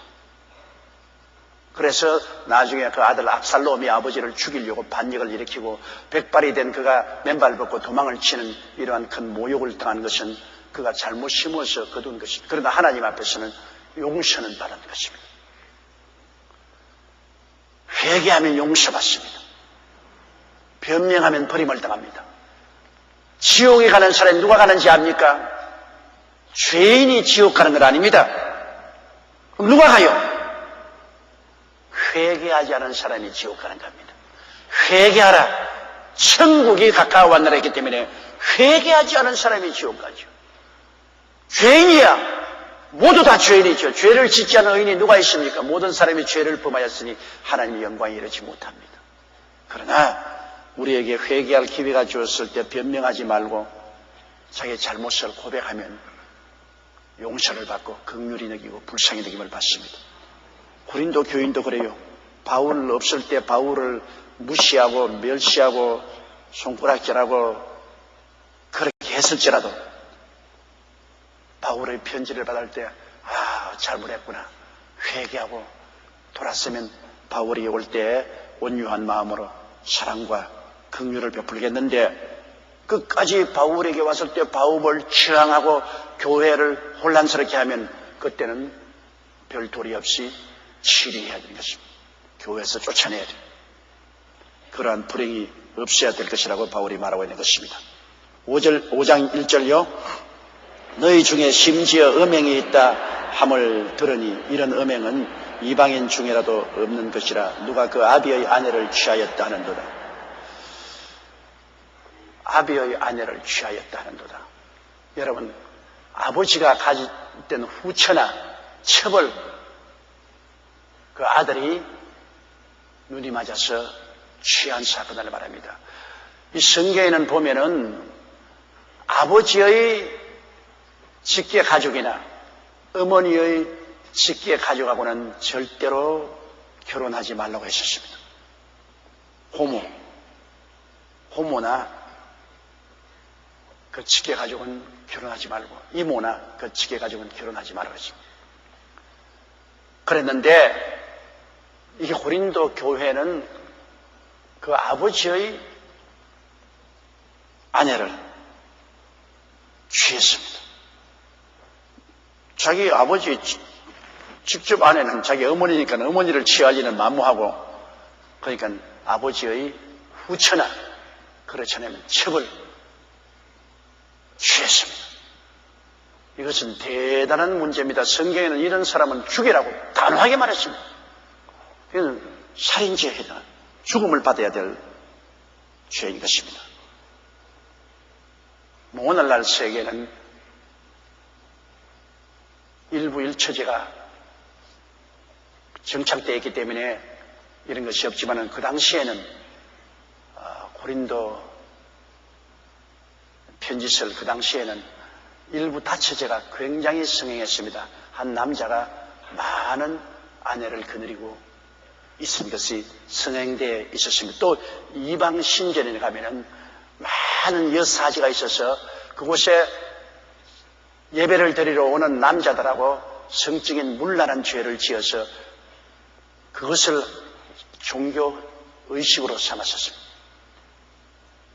그래서 나중에 그 아들 압살롬이 아버지를 죽이려고 반역을 일으키고 백발이 된 그가 맨발 벗고 도망을 치는 이러한 큰 모욕을 당한 것은 그가 잘못 심어서 거둔 것입니다. 그러나 하나님 앞에서는 용서는 받은 것입니다. 회개하면 용서받습니다. 변명하면 버림을 당합니다. 지옥에 가는 사람이 누가 가는지 압니까? 죄인이 지옥 가는 건 아닙니다. 그럼 누가 가요? 회개하지 않은 사람이 지옥 가는 겁니다. 회개하라. 천국이 가까워 왔느라 했기 때문에 회개하지 않은 사람이 지옥 가죠. 죄인이야. 모두 다 죄인이죠. 죄를 짓지 않은 의인이 누가 있습니까? 모든 사람이 죄를 범하였으니 하나님의 영광에 이르지 못합니다. 그러나 우리에게 회개할 기회가 주었을 때 변명하지 말고 자기의 잘못을 고백하면 용서를 받고 긍휼히 여기고 불쌍히 여김을 받습니다. 고린도 교인도 그래요. 바울 없을 때 바울을 무시하고 멸시하고 손가락질하고 그렇게 했을지라도 바울의 편지를 받을 때 잘못했구나 회개하고 돌았으면 바울이 올 때 온유한 마음으로 사랑과 긍휼을 베풀겠는데 끝까지 바울에게 왔을 때 바울을 저항하고 교회를 혼란스럽게 하면 그때는 별 도리 없이 치리해야 되는 것입니다. 교회에서 쫓아내야 돼요. 그러한 불행이 없어야 될 것이라고 바울이 말하고 있는 것입니다. 5장 1절요. 너희 중에 심지어 음행이 있다 함을 들으니 이런 음행은 이방인 중에라도 없는 것이라 누가 그 아비의 아내를 취하였다 하는도다. 아비의 아내를 취하였다 하는도다. 여러분, 아버지가 가졌던 후처나 첩을 그 아들이 눈이 맞아서 취한 사건을 말합니다. 이 성경에는 보면은 아버지의 직계 가족이나 어머니의 직계 가족하고는 절대로 결혼하지 말라고 했었습니다. 호모나 그 직계 가족은 결혼하지 말고 이모나 그 직계 가족은 결혼하지 말라고 했습니다. 그랬는데 이게 고린도 교회는 그 아버지의 아내를 취했습니다. 자기 아버지 직접 아내는 자기 어머니니까 어머니를 취할 리는 만무하고 그러니까 아버지의 후처나 그렇지 않으면 첩을 취했습니다. 이것은 대단한 문제입니다. 성경에는 이런 사람은 죽이라고 단호하게 말했습니다. 이건 살인죄에 해당 죽음을 받아야 될 죄인 것입니다. 오늘날 세계는 일부 일처제가 정착되어 있기 때문에 이런 것이 없지만 그 당시에는 고린도 편지설 그 당시에는 일부 다처제가 굉장히 성행했습니다. 한 남자가 많은 아내를 거느리고 있은 것이 성행되어 있었습니다. 또 이방 신전에 가면은 많은 여사지가 있어서 그곳에 예배를 드리러 오는 남자들하고 성적인 문란한 죄를 지어서 그것을 종교 의식으로 삼았었습니다.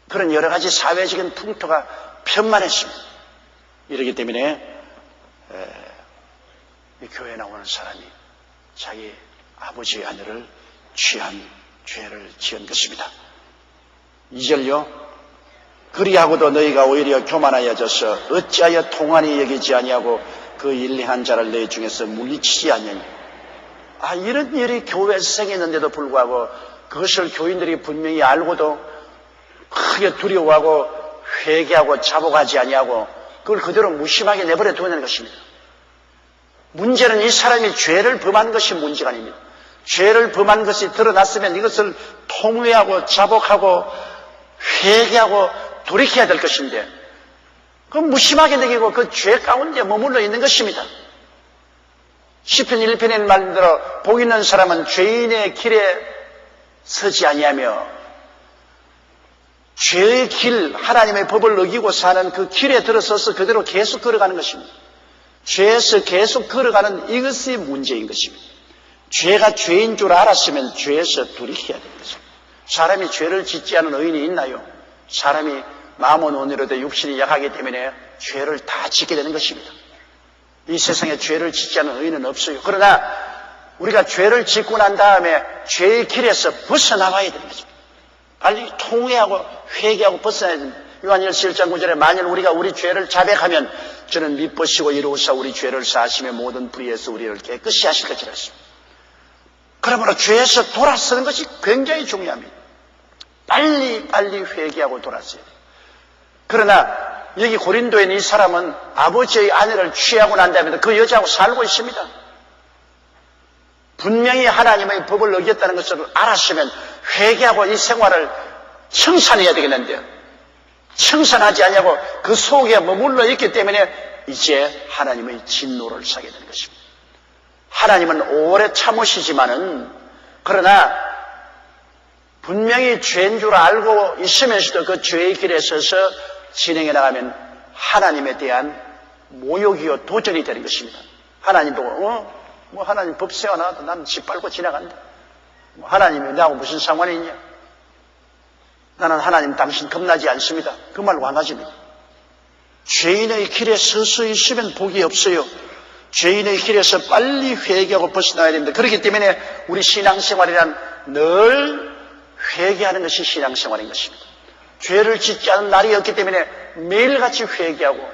그런 여러 가지 사회적인 풍토가 편만했습니다. 이러기 때문에 이 교회에 나오는 사람이 자기 아버지의 아내를 취한 죄를 지은 것입니다. 2절요. 그리하고도 너희가 오히려 교만하여져서 어찌하여 통한이 여기지 아니하고 그 일리한 자를 너희 중에서 물리치지 아니하니. 이런 일이 교회에서 생겼는데도 불구하고 그것을 교인들이 분명히 알고도 크게 두려워하고 회개하고 자복하지 아니하고 그걸 그대로 무심하게 내버려 두는 것입니다. 문제는 이 사람이 죄를 범한 것이 문제가 아닙니다. 죄를 범한 것이 드러났으면 이것을 통회하고 자복하고 회개하고 돌이켜야 될 것인데 그건 무심하게 여기고 그 죄 가운데 머물러 있는 것입니다. 시편 1편의 말대로 복 있는 사람은 죄인의 길에 서지 아니하며 죄의 길, 하나님의 법을 어기고 사는 그 길에 들어서서 그대로 계속 걸어가는 것입니다. 죄에서 계속 걸어가는 이것이 문제인 것입니다. 죄가 죄인 줄 알았으면 죄에서 돌이켜야 되는 것입니다. 사람이 죄를 짓지 않은 의인이 있나요? 사람이 마음은 온유로도 육신이 약하기 때문에 죄를 다 짓게 되는 것입니다. 이 세상에 죄를 짓지 않은 의인은 없어요. 그러나 우리가 죄를 짓고 난 다음에 죄의 길에서 벗어나와야 되는 것입니다. 빨리 통회하고 회개하고 벗어나야 됩니다. 요한일서 1장 9절에 만일 우리가 우리 죄를 자백하면 저는 미쁘시고 이루사 우리 죄를 사하시며 모든 불의에서 우리를 깨끗이 하실 것이라 했습니다. 그러므로 죄에서 돌아서는 것이 굉장히 중요합니다. 빨리 회개하고 돌아서야 돼요. 그러나 여기 고린도에 있는 이 사람은 아버지의 아내를 취하고 난 다음에 그 여자하고 살고 있습니다. 분명히 하나님의 법을 어겼다는 것을 알았으면 회개하고 이 생활을 청산해야 되겠는데요. 청산하지 않냐고 그 속에 머물러 있기 때문에 이제 하나님의 진노를 사게 되는 것입니다. 하나님은 오래 참으시지만은 그러나 분명히 죄인 줄 알고 있으면서도 그 죄의 길에 서서 진행해 나가면 하나님에 대한 모욕이요 도전이 되는 것입니다. 하나님 보고 하나님 법세가 나와도 나는 짓밟고 지나간다. 하나님이 나하고 무슨 상관이 있냐? 나는 하나님 당신 겁나지 않습니다. 그 말로 안 가집니다. 죄인의 길에 서서 있으면 복이 없어요. 죄인의 길에서 빨리 회개하고 벗어나야 됩니다. 그렇기 때문에 우리 신앙생활이란 늘 회개하는 것이 신앙생활인 것입니다. 죄를 짓지 않은 날이 없기 때문에 매일같이 회개하고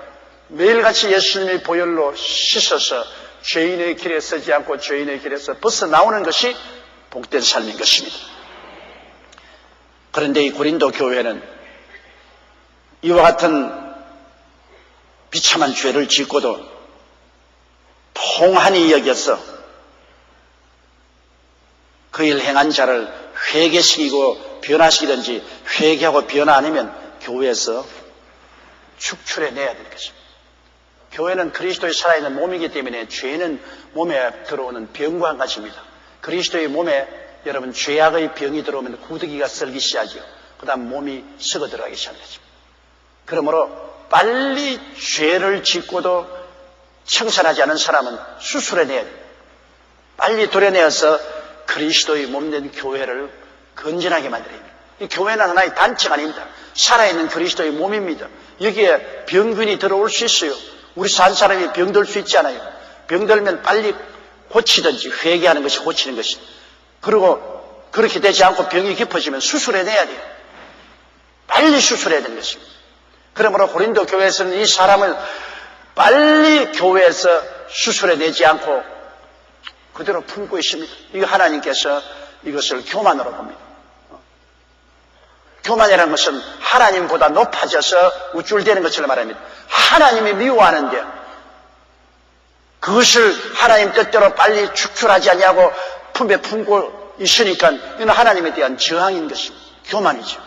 매일같이 예수님의 보혈로 씻어서 죄인의 길에 서지 않고 죄인의 길에서 벗어나오는 것이 복된 삶인 것입니다. 그런데 이 고린도 교회는 이와 같은 비참한 죄를 짓고도 통한이 여겨서 그 일 행한 자를 회개시키고 변화시키든지 회개하고 변화 아니면 교회에서 축출해내야 되는 것입니다. 교회는 그리스도의 살아있는 몸이기 때문에 죄는 몸에 들어오는 병과 같습니다. 그리스도의 몸에 여러분 죄악의 병이 들어오면 구더기가 썰기 시작하죠. 그 다음 몸이 썩어 들어가기 시작하죠. 그러므로 빨리 죄를 짓고도 청산하지 않은 사람은 수술해내야 돼요. 빨리 도려내어서 그리스도의 몸된 교회를 건전하게 만들어야 됩니다. 이 교회는 하나의 단체가 아닙니다. 살아있는 그리스도의 몸입니다. 여기에 병균이 들어올 수 있어요. 우리 산 사람이 병들 수 있지 않아요. 병들면 빨리 고치든지 회개하는 것이 고치는 것이. 그리고 그렇게 되지 않고 병이 깊어지면 수술해내야 돼요. 빨리 수술해야 되는 것입니다. 그러므로 고린도 교회에서는 이 사람을 빨리 교회에서 수술해내지 않고 그대로 품고 있습니다. 이거 하나님께서 이것을 교만으로 봅니다. 교만이라는 것은 하나님보다 높아져서 우쭐대는 것을 말합니다. 하나님이 미워하는데 그것을 하나님 뜻대로 빨리 축출하지 않냐고 품에 품고 있으니까 이건 하나님에 대한 저항인 것입니다. 교만이죠.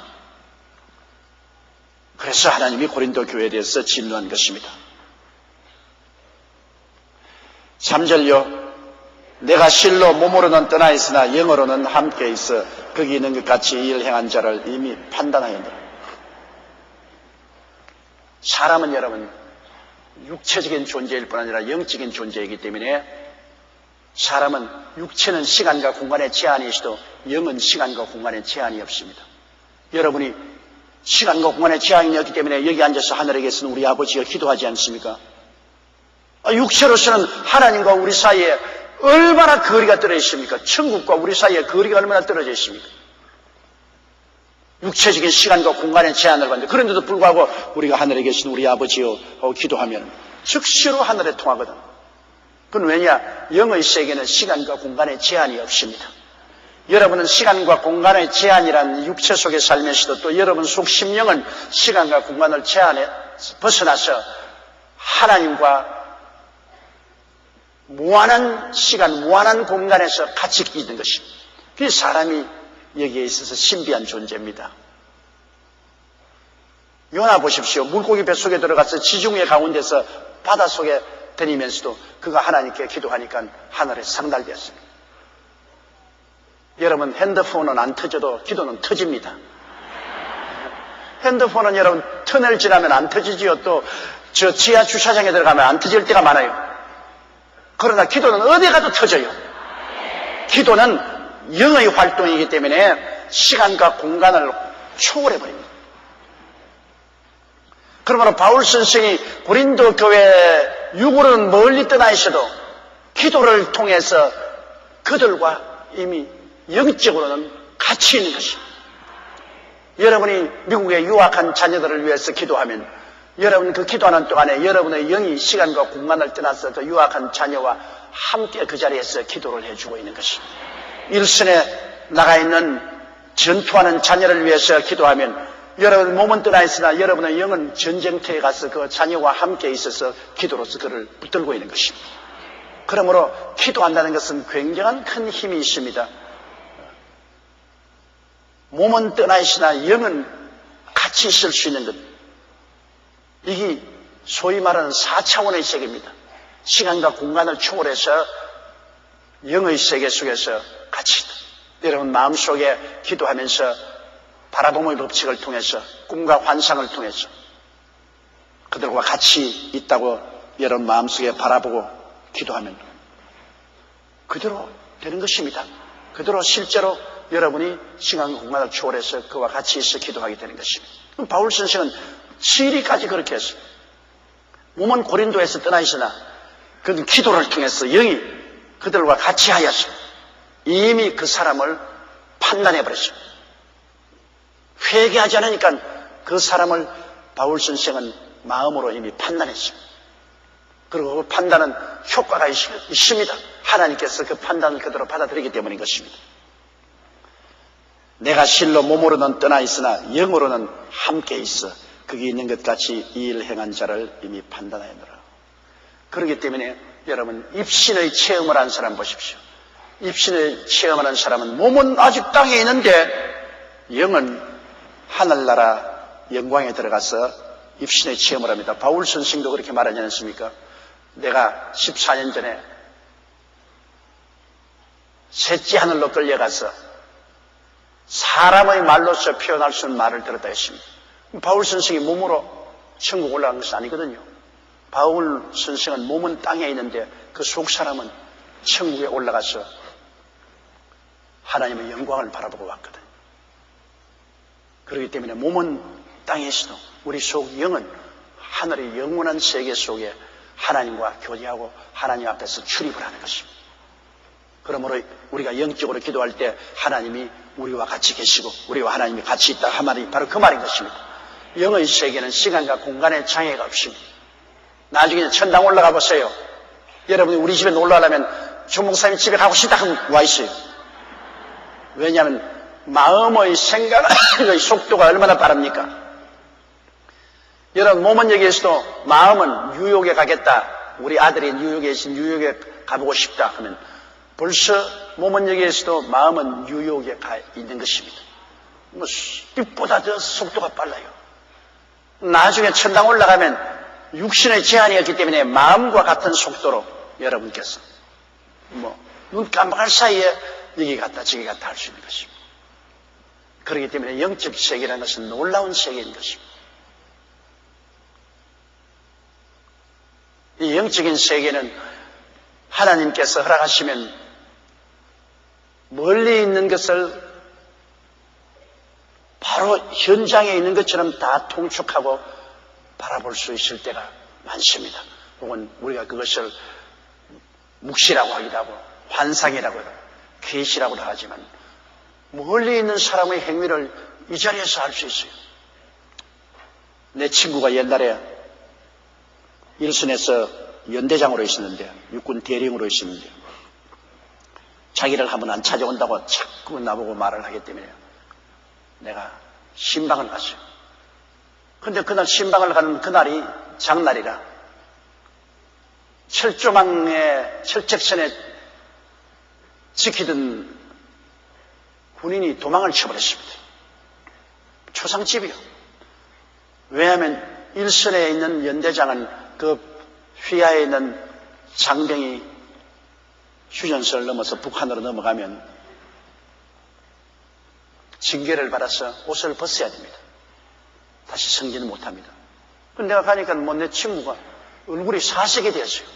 그래서 하나님이 고린도 교회에 대해서 진노한 것입니다. 3절요. 내가 실로 몸으로는 떠나 있으나 영으로는 함께 있어 거기 있는 것 같이 일 행한 자를 이미 판단하였노라. 사람은 여러분 육체적인 존재일 뿐 아니라 영적인 존재이기 때문에 사람은 육체는 시간과 공간의 제한이 있어도 영은 시간과 공간의 제한이 없습니다. 여러분이 시간과 공간의 제한이 없기 때문에 여기 앉아서 하늘에 계신 우리 아버지가 기도하지 않습니까? 육체로서는 하나님과 우리 사이에 얼마나 거리가 떨어져 있습니까? 천국과 우리 사이에 거리가 얼마나 떨어져 있습니까? 육체적인 시간과 공간의 제한을 받는데, 그런데도 불구하고 우리가 하늘에 계신 우리 아버지여 기도하면 즉시로 하늘에 통하거든. 그건 왜냐? 영의 세계는 시간과 공간의 제한이 없습니다. 여러분은 시간과 공간의 제한이란 육체 속에 살면서도 또 여러분 속 심령은 시간과 공간을 제한에 벗어나서 하나님과 무한한 시간, 무한한 공간에서 같이 있는 것입니다. 그게 사람이 여기에 있어서 신비한 존재입니다. 요나 보십시오. 물고기 뱃속에 들어가서 지중해 가운데서 바닷속에 다니면서도 그가 하나님께 기도하니까 하늘에 상달되었습니다. 여러분, 핸드폰은 안 터져도 기도는 터집니다. 핸드폰은 여러분 터널 지나면 안 터지지요. 또 저 지하 주차장에 들어가면 안 터질 때가 많아요. 그러나 기도는 어디 가도 터져요. 기도는 영의 활동이기 때문에 시간과 공간을 초월해버립니다. 그러므로 바울 선생이 고린도 교회 육으로는 멀리 떠나 있어도 기도를 통해서 그들과 이미 영적으로는 같이 있는 것입니다. 여러분이 미국에 유학한 자녀들을 위해서 기도하면 여러분 그 기도하는 동안에 여러분의 영이 시간과 공간을 떠나서 그 유학한 자녀와 함께 그 자리에서 기도를 해주고 있는 것입니다. 일선에 나가 있는 전투하는 자녀를 위해서 기도하면 여러분 몸은 떠나 있으나 여러분의 영은 전쟁터에 가서 그 자녀와 함께 있어서 기도로서 그를 붙들고 있는 것입니다. 그러므로 기도한다는 것은 굉장한 큰 힘이 있습니다. 몸은 떠나 있으나 영은 같이 있을 수 있는 것. 이게 소위 말하는 4차원의 세계입니다. 시간과 공간을 초월해서 영의 세계 속에서 같이 있다. 여러분 마음속에 기도하면서 바라봄의 법칙을 통해서 꿈과 환상을 통해서 그들과 같이 있다고 여러분 마음속에 바라보고 기도하면 그대로 되는 것입니다. 그대로 실제로 여러분이 시간 공간을 초월해서 그와 같이 있어 기도하게 되는 것입니다. 그럼 바울 선생은 시리까지 그렇게 했습니다. 몸은 고린도에서 떠나 있으나 그는 기도를 통해서 영이 그들과 같이 하여서 이미 그 사람을 판단해버렸습니다. 회개하지 않으니까 그 사람을 바울 선생은 마음으로 이미 판단했습니다. 그리고 그 판단은 효과가 있습니다. 하나님께서 그 판단을 그대로 받아들이기 때문인 것입니다. 내가 실로 몸으로는 떠나 있으나 영으로는 함께 있어 거기 있는 것 같이 이 일을 행한 자를 이미 판단하였노라. 그렇기 때문에 여러분 입신의 체험을 한 사람 보십시오. 입신의 체험을 한 사람은 몸은 아직 땅에 있는데 영은 하늘나라 영광에 들어가서 입신의 체험을 합니다. 바울 선생도 그렇게 말하지 않습니까? 내가 14년 전에 셋째 하늘로 끌려가서 사람의 말로서 표현할 수 있는 말을 들었다 했습니다. 바울 선생이 몸으로 천국 올라간 것은 아니거든요. 바울 선생은 몸은 땅에 있는데 그 속 사람은 천국에 올라가서 하나님의 영광을 바라보고 왔거든요. 그렇기 때문에 몸은 땅에 있어도 우리 속 영은 하늘의 영원한 세계 속에 하나님과 교제하고 하나님 앞에서 출입을 하는 것입니다. 그러므로 우리가 영적으로 기도할 때 하나님이 우리와 같이 계시고 우리와 하나님이 같이 있다 한 말이 바로 그 말인 것입니다. 영의 세계는 시간과 공간의 장애가 없습니다. 나중에 천당 올라가 보세요. 여러분이 우리 집에 놀러 가려면 조 목사님 집에 가고 싶다 하면 와 있어요. 왜냐하면 마음의 생각의 속도가 얼마나 빠릅니까? 여러분 몸은 여기에서도 마음은 뉴욕에 가겠다. 우리 아들이 뉴욕에 있으니 뉴욕에 가보고 싶다 하면 벌써 몸은 여기에서도 마음은 뉴욕에 가 있는 것입니다. 뭐 빛보다 더 속도가 빨라요. 나중에 천당 올라가면 육신의 제한이 없기 때문에 마음과 같은 속도로 여러분께서 눈 깜빡할 사이에 여기 갔다 저기 갔다 할 수 있는 것입니다. 그렇기 때문에 영적 세계라는 것은 놀라운 세계인 것입니다. 이 영적인 세계는 하나님께서 허락하시면 멀리 있는 것을 바로 현장에 있는 것처럼 다 통촉하고 바라볼 수 있을 때가 많습니다. 혹은 우리가 그것을 묵시라고 하기도 하고 환상이라고 하고 계시라고도 하지만 멀리 있는 사람의 행위를 이 자리에서 알 수 있어요. 내 친구가 옛날에 일선에서 연대장으로 있었는데, 육군 대령으로 있었는데, 자기를 한번 안 찾아온다고 자꾸 나보고 말을 하기 때문에 내가 신방을 갔어요. 근데 그날 신방을 가는 그날이 장날이라 철조망에 철책선에 지키던 군인이 도망을 쳐버렸습니다. 초상집이요. 왜냐하면 일선에 있는 연대장은 그 휘하에 있는 장병이 휴전선을 넘어서 북한으로 넘어가면 징계를 받아서 옷을 벗어야 됩니다. 다시 승진을 못합니다. 근데 내가 가니까 내 친구가 얼굴이 사색이 되었어요.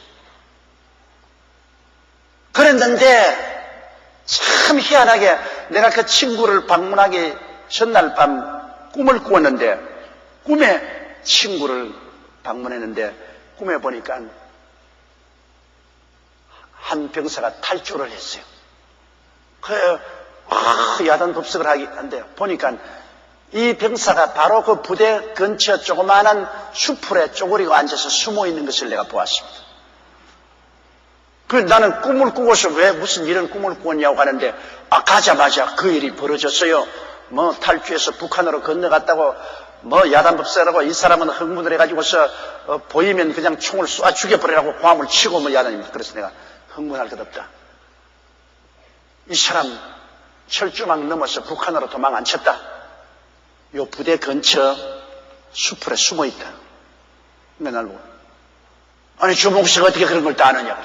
그랬는데 참 희한하게 내가 그 친구를 방문하기 전날 밤 꿈을 꾸었는데, 꿈에 친구를 방문했는데 꿈에 보니까 한 병사가 탈주를 했어요. 야단법석을 하는데 보니까 이 병사가 바로 그 부대 근처 조그마한 수풀에 쪼그리고 앉아서 숨어 있는 것을 내가 보았습니다. 나는 꿈을 꾸고서 왜 무슨 이런 꿈을 꾸었냐고 하는데, 가자마자 그 일이 벌어졌어요. 탈주해서 북한으로 건너갔다고, 야단법석하고 이 사람은 흥분을 해가지고서, 보이면 그냥 총을 쏴 죽여버리라고 고함을 치고 야단입니다. 그래서 내가 흥분할 것 없다. 이 사람 철조망 넘어서 북한으로 도망 안 쳤다. 요 부대 근처 수풀에 숨어 있다. 맨날 보고, 아니 조목사가 어떻게 그런 걸 다 아느냐고.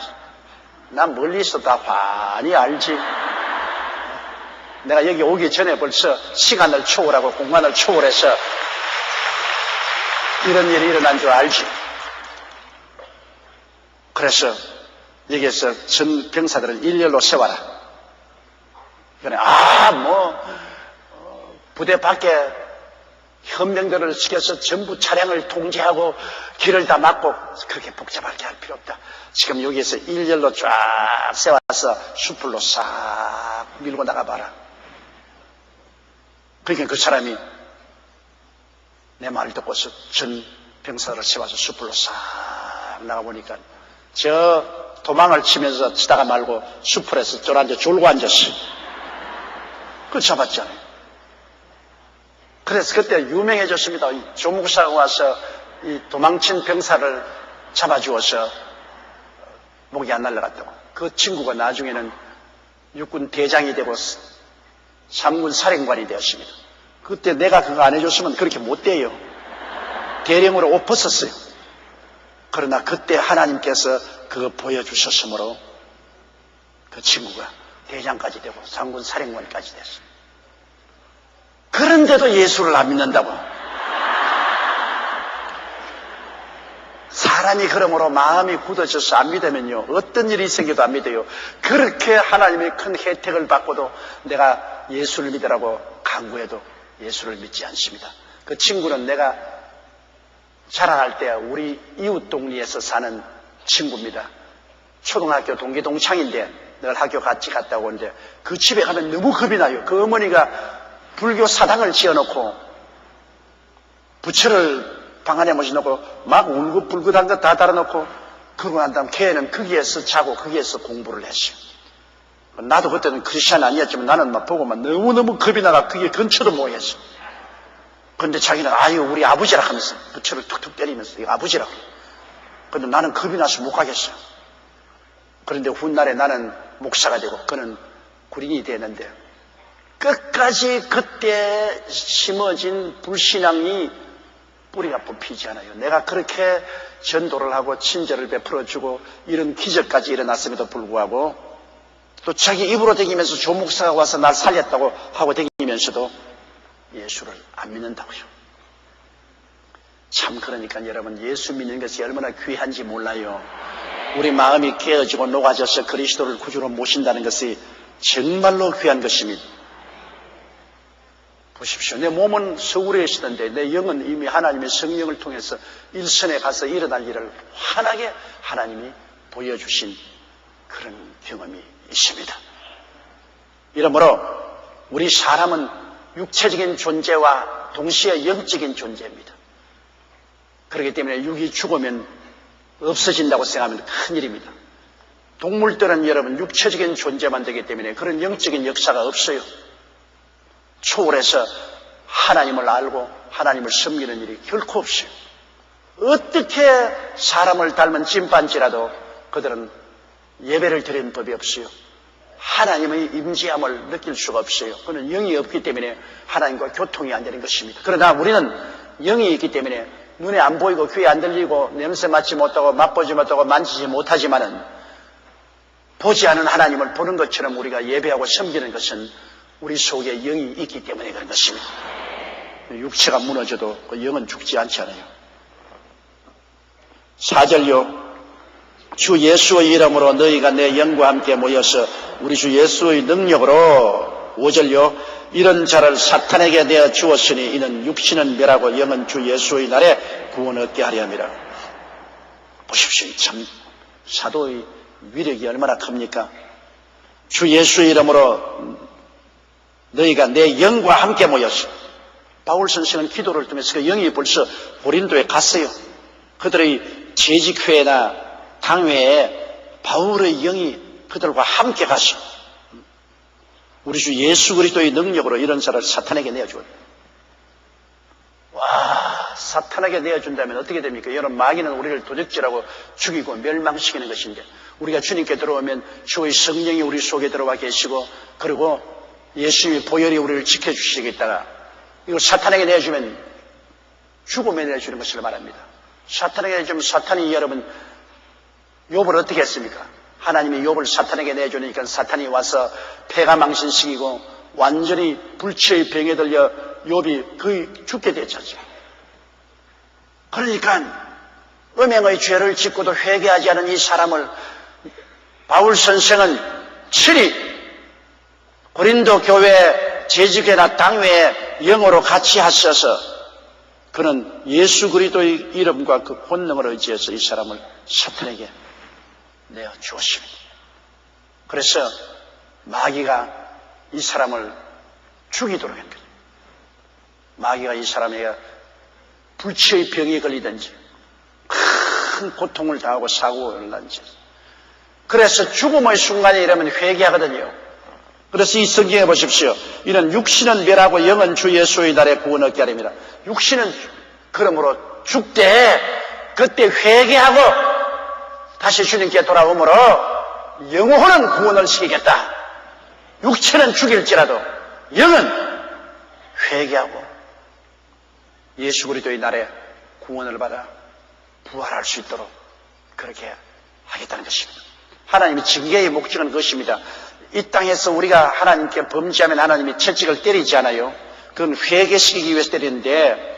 난 멀리서 다 환히 알지. 내가 여기 오기 전에 벌써 시간을 초월하고 공간을 초월해서 이런 일이 일어난 줄 알지. 그래서 여기에서 전 병사들을 일렬로 세워라. 그래, 부대 밖에 현명들을 시켜서 전부 차량을 통제하고 길을 다 막고 그렇게 복잡하게 할 필요 없다. 지금 여기에서 일렬로 쫙 세워서 수풀로 싹 밀고 나가봐라. 그러니까 그 사람이 내 말을 듣고서 전 병사를 세워서 수풀로 싹 나가보니까 저 도망을 치다가 말고 수풀에서 쫄아앉아 졸고 앉았어. 그걸 잡았잖아요. 그래서 그때 유명해졌습니다. 조목사가 와서 이 도망친 병사를 잡아주어서 목이 안 날라갔다고. 그 친구가 나중에는 육군 대장이 되고 3군 사령관이 되었습니다. 그때 내가 그거 안 해줬으면 그렇게 못 돼요. 대령으로 옷 벗었어요. 그러나 그때 하나님께서 그거 보여주셨으므로 그 친구가 대장까지 되고 3군 사령관까지 됐어요. 그런데도 예수를 안 믿는다고. 사람이 그러므로 마음이 굳어져서 안 믿으면요, 어떤 일이 생겨도 안 믿어요. 그렇게 하나님의 큰 혜택을 받고도 내가 예수를 믿으라고 강구해도 예수를 믿지 않습니다. 그 친구는 내가 자라날 때 우리 이웃 동리에서 사는 친구입니다. 초등학교 동기 동창인데 늘 학교 같이 갔다 오는데 그 집에 가면 너무 겁이 나요. 그 어머니가 불교 사당을 지어놓고 부처를 방 안에 모셔놓고 막 울긋불긋한 거 다 달아놓고 그러고 난 다음 걔는 거기에서 자고 거기에서 공부를 했어요. 나도 그때는 크리스찬 아니었지만 나는 막 보고 막 너무너무 겁이 나가 그게 근처도 못 했어. 그런데 자기는 우리 아버지라 하면서 부처를 툭툭 때리면서 이거 아버지라고. 그런데 나는 겁이 나서 못 가겠어. 그런데 훗날에 나는 목사가 되고 그는 군인이 되는데 끝까지 그때 심어진 불신앙이 뿌리가 뽑히지 않아요. 내가 그렇게 전도를 하고 친절을 베풀어주고 이런 기적까지 일어났음에도 불구하고 또 자기 입으로 다니면서 조목사가 와서 날 살렸다고 하고 다니면서도 예수를 안 믿는다고요. 참 그러니까 여러분 예수 믿는 것이 얼마나 귀한지 몰라요. 우리 마음이 깨어지고 녹아져서 그리스도를 구주로 모신다는 것이 정말로 귀한 것입니다. 보십시오. 내 몸은 서울에 있었는데 내 영은 이미 하나님의 성령을 통해서 일선에 가서 일어날 일을 환하게 하나님이 보여주신 그런 경험이 있습니다. 이러므로 우리 사람은 육체적인 존재와 동시에 영적인 존재입니다. 그렇기 때문에 육이 죽으면 없어진다고 생각하면 큰일입니다. 동물들은 여러분 육체적인 존재만 되기 때문에 그런 영적인 역사가 없어요. 초월해서 하나님을 알고 하나님을 섬기는 일이 결코 없어요. 어떻게 사람을 닮은 찐반지라도 그들은 예배를 드리는 법이 없어요. 하나님의 임재함을 느낄 수가 없어요. 그는 영이 없기 때문에 하나님과 교통이 안 되는 것입니다. 그러나 우리는 영이 있기 때문에 눈에 안 보이고 귀에 안 들리고 냄새 맡지 못하고 맛보지 못하고 만지지 못하지만은 보지 않은 하나님을 보는 것처럼 우리가 예배하고 섬기는 것은 우리 속에 영이 있기 때문에 그런 것입니다. 육체가 무너져도 그 영은 죽지 않잖아요. 4절요. 주 예수의 이름으로 너희가 내 영과 함께 모여서 우리 주 예수의 능력으로 5절요. 이런 자를 사탄에게 내어 주었으니 이는 육신은 멸하고 영은 주 예수의 날에 구원을 얻게 하려 함이라. 보십시오. 참 사도의 위력이 얼마나 큽니까? 주 예수의 이름으로 너희가 내 영과 함께 모였어. 바울 선생은 기도를 통해서 그 영이 벌써 고린도에 갔어요. 그들의 재직회나 당회에 바울의 영이 그들과 함께 갔어. 우리 주 예수 그리스도의 능력으로 이런 자를 사탄에게 내어주었다. 와, 사탄에게 내어준다면 어떻게 됩니까? 여러분, 마귀는 우리를 도적질하고 죽이고 멸망시키는 것인데 우리가 주님께 들어오면 주의 성령이 우리 속에 들어와 계시고 그리고 예수님의 보혈이 우리를 지켜주시겠다가 이걸 사탄에게 내주면 죽음에 내주는 것을 말합니다. 사탄에게 내주면 사탄이 여러분 욥을 어떻게 했습니까? 하나님이 욥을 사탄에게 내주니까 사탄이 와서 폐가 망신시키고 완전히 불치의 병에 들려 욥이 거의 죽게 됐죠. 그러니까 음행의 죄를 짓고도 회개하지 않은 이 사람을 바울 선생은 친히 고린도 교회 재직회나 당회에 영어로 같이 하셔서 그는 예수 그리스도의 이름과 그 본능을 의지해서 이 사람을 사탄에게 내어 주었습니다. 그래서 마귀가 이 사람을 죽이도록 한 거죠. 마귀가 이 사람에게 불치의 병에 걸리든지 큰 고통을 당하고 사고를 난지. 그래서 죽음의 순간에 이러면 회개하거든요. 그래서 이 성경에 보십시오. 이는 육신은 멸하고 영은 주 예수의 날에 구원 얻게 하렵니다. 육신은 그러므로 죽되 그때 회개하고 다시 주님께 돌아오므로 영혼은 구원을 시키겠다. 육체는 죽일지라도 영은 회개하고 예수 그리스도의 날에 구원을 받아 부활할 수 있도록 그렇게 하겠다는 것입니다. 하나님의 징계의 목적은 그것입니다. 이 땅에서 우리가 하나님께 범죄하면 하나님이 채찍을 때리지 않아요. 그건 회개시키기 위해서 때리는데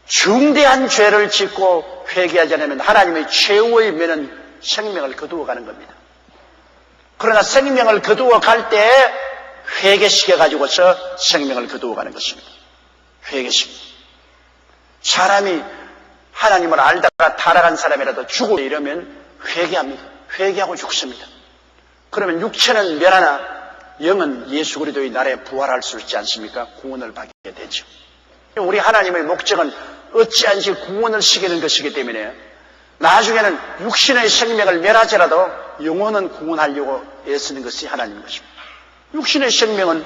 중대한 죄를 짓고 회개하지 않으면 하나님의 최후의 면은 생명을 거두어가는 겁니다. 그러나 생명을 거두어갈 때 회개시켜가지고서 생명을 거두어가는 것입니다. 회개시키. 사람이 하나님을 알다가 타락한 사람이라도 죽고 이러면 회개합니다. 회개하고 죽습니다. 그러면 육체는 멸하나 영은 예수 그리스도의 날에 부활할 수 있지 않습니까? 구원을 받게 되죠. 우리 하나님의 목적은 어찌한지 구원을 시키는 것이기 때문에 나중에는 육신의 생명을 멸하지라도 영혼은 구원하려고 애쓰는 것이 하나님의 것입니다. 육신의 생명은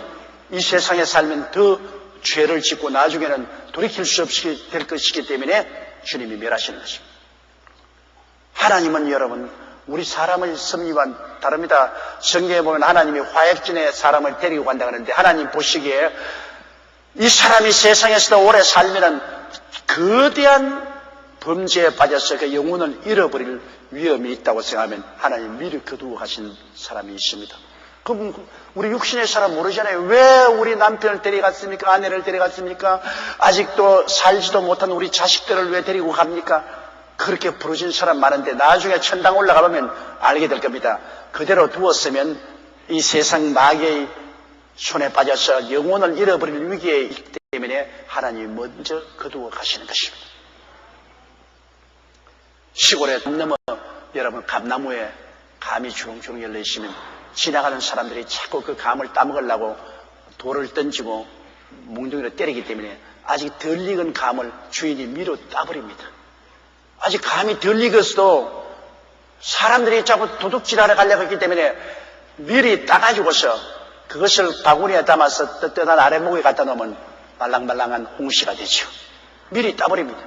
이 세상에 살면 더 죄를 짓고 나중에는 돌이킬 수 없이 될 것이기 때문에 주님이 멸하시는 것입니다. 하나님은 여러분 우리 사람의 섭리와 다릅니다. 성경에 보면 하나님이 화약진에 사람을 데리고 간다 그러는데 하나님 보시기에 이 사람이 세상에서도 오래 살면은 거대한 범죄에 빠져서 그 영혼을 잃어버릴 위험이 있다고 생각하면 하나님 미리 거두어 가신 사람이 있습니다. 그럼 우리 육신의 사람 모르잖아요. 왜 우리 남편을 데려갔습니까? 아내를 데려갔습니까? 아직도 살지도 못한 우리 자식들을 왜 데리고 갑니까? 그렇게 부르진 사람 많은데 나중에 천당 올라가보면 알게 될 겁니다. 그대로 두었으면 이 세상 마귀의 손에 빠져서 영혼을 잃어버릴 위기에 있기 때문에 하나님이 먼저 거두어 가시는 것입니다. 시골에 넘어 여러분 감나무에 감이 주렁주렁 열려 있으면 지나가는 사람들이 자꾸 그 감을 따먹으려고 돌을 던지고 몽둥이로 때리기 때문에 아직 덜 익은 감을 주인이 미로 따버립니다. 아직 감이 덜 익었어도 사람들이 자꾸 도둑질하러 가려고 했기 때문에 미리 따가지고서 그것을 바구니에 담아서 뜨뜻한 아랫목에 갖다 놓으면 말랑말랑한 홍시가 되죠. 미리 따버립니다.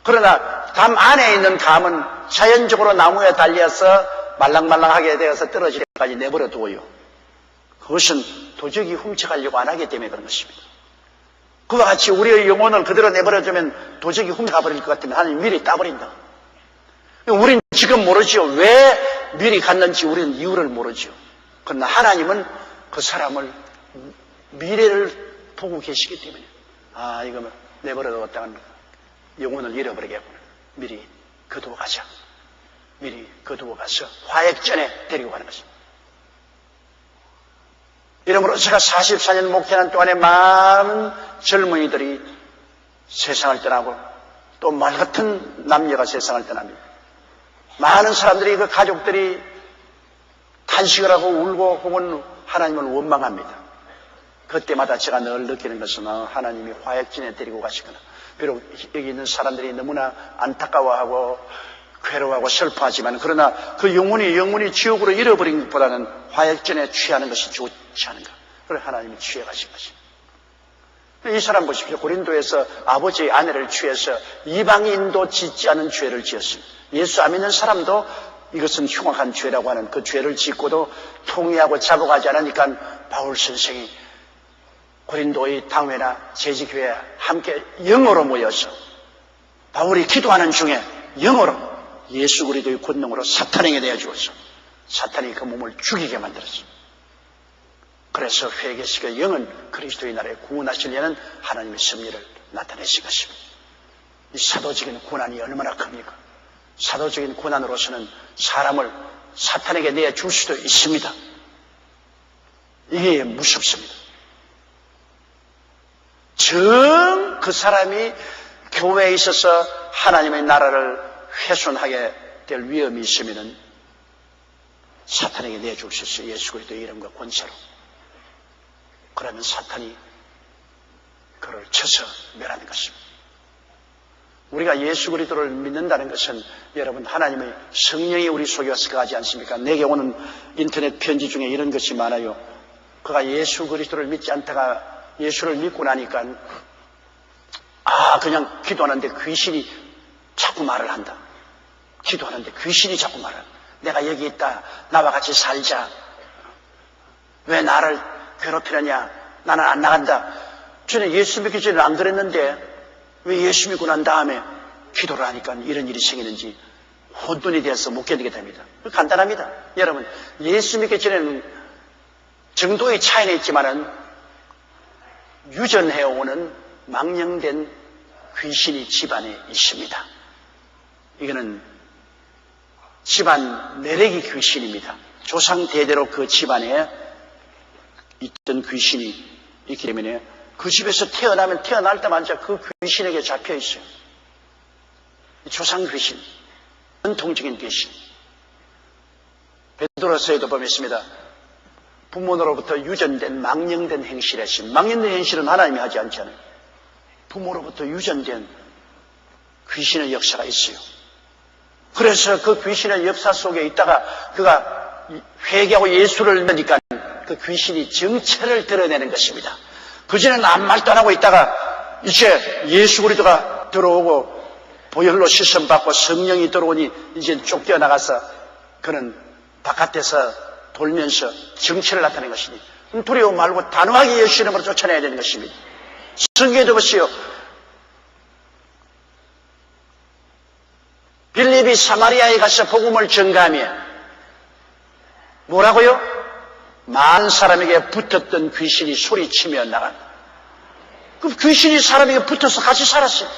그러나 담 안에 있는 감은 자연적으로 나무에 달려서 말랑말랑하게 되어서 떨어질 때까지 내버려 두어요. 그것은 도적이 훔쳐가려고 안 하기 때문에 그런 것입니다. 그와 같이 우리의 영혼을 그대로 내버려두면 도적이 훔쳐가버릴 것 같으면 하나님 미리 따버린다. 우리는 지금 모르지요. 왜 미리 갔는지 우리는 이유를 모르지요. 그러나 하나님은 그 사람을 미래를 보고 계시기 때문에 이거 내버려뒀다간 영혼을 잃어버리겠구나. 미리 거두어 가자. 미리 거두어 가서 화액 전에 데리고 가는 것입니다. 이러므로 제가 44년 목회하는 동안에 많은 젊은이들이 세상을 떠나고 또 말 같은 남녀가 세상을 떠납니다. 많은 사람들이 그 가족들이 탄식을 하고 울고 혹은 하나님을 원망합니다. 그때마다 제가 늘 느끼는 것은 하나님이 화약진에 데리고 가시거나 비록 여기 있는 사람들이 너무나 안타까워하고 괴로워하고 슬퍼하지만 그러나 그 영혼이 지옥으로 잃어버린 것보다는 화약전에 취하는 것이 좋지 않은가. 그래 하나님이 취해가신 것입니다. 이 사람 보십시오. 고린도에서 아버지의 아내를 취해서 이방인도 짓지 않은 죄를 지었습니다. 예수 안 믿는 사람도 이것은 흉악한 죄라고 하는 그 죄를 짓고도 통회하고 자복하지 않으니까 바울 선생이 고린도의 당회나 제지교회에 함께 영어로 모여서 바울이 기도하는 중에 영어로 예수 그리스도의 권능으로 사탄에게 내어주어서 사탄이 그 몸을 죽이게 만들었습니다. 그래서 회개시켜 영은 그리스도의 나라에 구원하시려는 하나님의 섭리를 나타내신 것입니다. 이 사도적인 고난이 얼마나 큽니까? 사도적인 고난으로서는 사람을 사탄에게 내줄 수도 있습니다. 이게 무섭습니다. 정 그 사람이 교회에 있어서 하나님의 나라를 훼손하게 될 위험이 있으면 사탄에게 내줄 수 있어요. 예수 그리스도의 이름과 권세로. 그러면 사탄이 그를 쳐서 멸하는 것입니다. 우리가 예수 그리스도를 믿는다는 것은 여러분 하나님의 성령이 우리 속에 와서 거하지 않습니까? 내게 오는 인터넷 편지 중에 이런 것이 많아요. 그가 예수 그리스도를 믿지 않다가 예수를 믿고 나니까 그냥 기도하는데 귀신이 자꾸 말을 한다. 기도하는데 귀신이 자꾸 말을 한다. 내가 여기 있다. 나와 같이 살자. 왜 나를 괴롭히느냐. 나는 안 나간다. 전에 예수 믿기 전에 안 그랬는데 왜 예수 믿고 난 다음에 기도를 하니까 이런 일이 생기는지 혼돈이 되어서 못 견디게 됩니다. 간단합니다. 여러분 예수 믿기 전에는 정도의 차이는 있지만은 유전해오는 망령된 귀신이 집안에 있습니다. 이거는 집안 내력이 귀신입니다. 조상 대대로 그 집안에 있던 귀신이 있기 때문에 그 집에서 태어나면 태어날 때마다 그 귀신에게 잡혀 있어요. 조상 귀신, 전통적인 귀신. 베드로서에도 보면 있습니다. 부모로부터 유전된 망령된 행실이 있습니다. 망령된 행실은 하나님이 하지 않잖아요. 부모로부터 유전된 귀신의 역사가 있어요. 그래서 그 귀신의 역사 속에 있다가 그가 회개하고 예수를 믿으니까 그 귀신이 정체를 드러내는 것입니다. 그전에는 아무 말도 안 하고 있다가 이제 예수 그리스도가 들어오고 보혈로 씻음받고 성령이 들어오니 이제 쫓겨나가서 그는 바깥에서 돌면서 정체를 나타내는 것이니 두려워 말고 단호하게 예수 이름으로 쫓아내야 되는 것입니다. 성경에도 보세요. 빌립이 사마리아에 가서 복음을 전가하며 뭐라고요? 많은 사람에게 붙었던 귀신이 소리치며 나간다. 그 귀신이 사람에게 붙어서 같이 살았어요.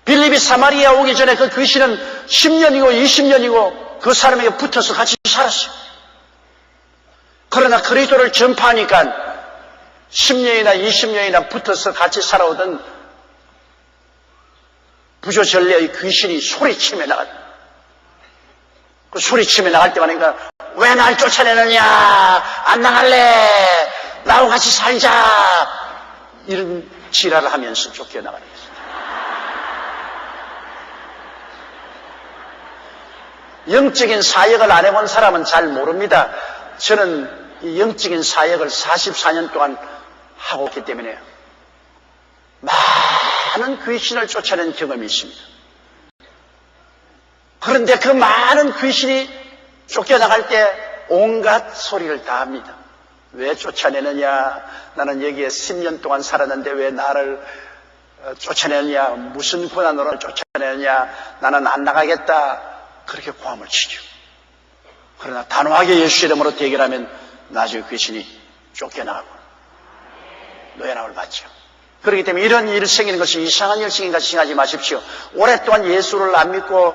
빌립이 사마리아 오기 전에 그 귀신은 10년이고 20년이고 그 사람에게 붙어서 같이 살았어요. 그러나 그리스도를 전파하니까 10년이나 20년이나 붙어서 같이 살아오던 부조전례의 귀신이 소리치며 나갔다. 그 소리치며 나갈 때만 하니까 왜 날 쫓아내느냐, 안 나갈래, 나하고 같이 살자, 이런 지랄을 하면서 쫓겨나가는 것입니다. 영적인 사역을 안 해본 사람은 잘 모릅니다. 저는 이 영적인 사역을 44년 동안 하고 있기 때문에 많은 귀신을 쫓아낸 경험이 있습니다. 그런데 그 많은 귀신이 쫓겨나갈 때 온갖 소리를 다 합니다. 왜 쫓아내느냐, 나는 여기에 10년 동안 살았는데 왜 나를 쫓아내느냐, 무슨 고난으로 쫓아내느냐, 나는 안 나가겠다, 그렇게 고함을 치죠. 그러나 단호하게 예수 이름으로 대결하면 나중에 귀신이 쫓겨나가고 노예남을 받죠. 그렇기 때문에 이런 일이 생기는 것이 이상한 일생인 같이 생각하지 마십시오. 오랫동안 예수를 안 믿고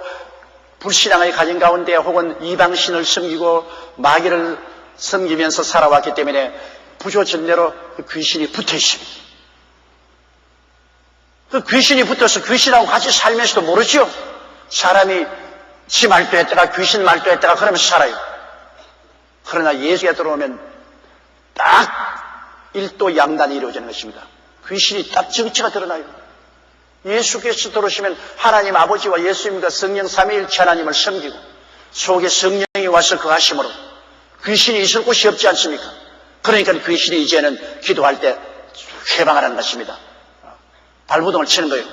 불신앙의 가정 가운데 혹은 이방신을 섬기고 마귀를 섬기면서 살아왔기 때문에 부조전례로 그 귀신이 붙어 있습니다. 그 귀신이 붙어서 귀신하고 같이 살면서도 모르죠. 사람이 지 말도 했다가 귀신 말도 했다가 그러면서 살아요. 그러나 예수가 들어오면 딱 일도 양단이 이루어지는 것입니다. 귀신이 딱 정체가 드러나요. 예수께서 들어오시면 하나님 아버지와 예수님과 성령 삼위일체 하나님을 섬기고 속에 성령이 와서 거하심으로 귀신이 있을 곳이 없지 않습니까? 그러니까 귀신이 이제는 기도할 때 회방하라는 것입니다. 발부동을 치는 거예요.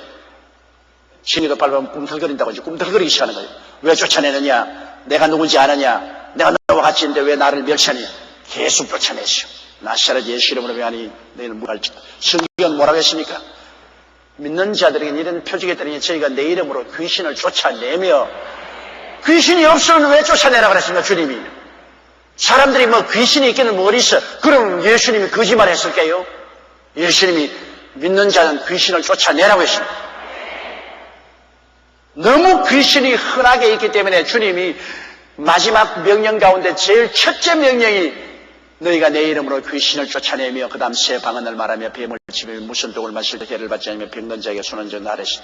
신이가 밟으면 꿈틀거린다고 하죠. 꿈틀거리기 시작하는 거예요. 왜 쫓아내느냐? 내가 누군지 아느냐? 내가 너와 같이 있는데 왜 나를 멸치하느냐? 계속 쫓아내시오. 나사렛 예수 이름으로 명하니 너희는 무갈지. 성경은 뭐라고 했습니까? 믿는 자들에게 이런 표적이 있다니 저희가 내 이름으로 귀신을 쫓아내며, 귀신이 없으면 왜 쫓아내라 그랬습니까? 주님이. 사람들이 뭐 귀신이 있기는 뭘 있어? 그럼 예수님이 거짓말 했을까요? 예수님이 믿는 자는 귀신을 쫓아내라고 했습니다. 너무 귀신이 흔하게 있기 때문에 주님이 마지막 명령 가운데 제일 첫째 명령이 너희가 내 이름으로 귀신을 쫓아내며 그 다음 새 방언을 말하며 뱀을 치며 무슨 독을 마실 때 해를 받지 않으며 병든 자에게 손은 저 나르시.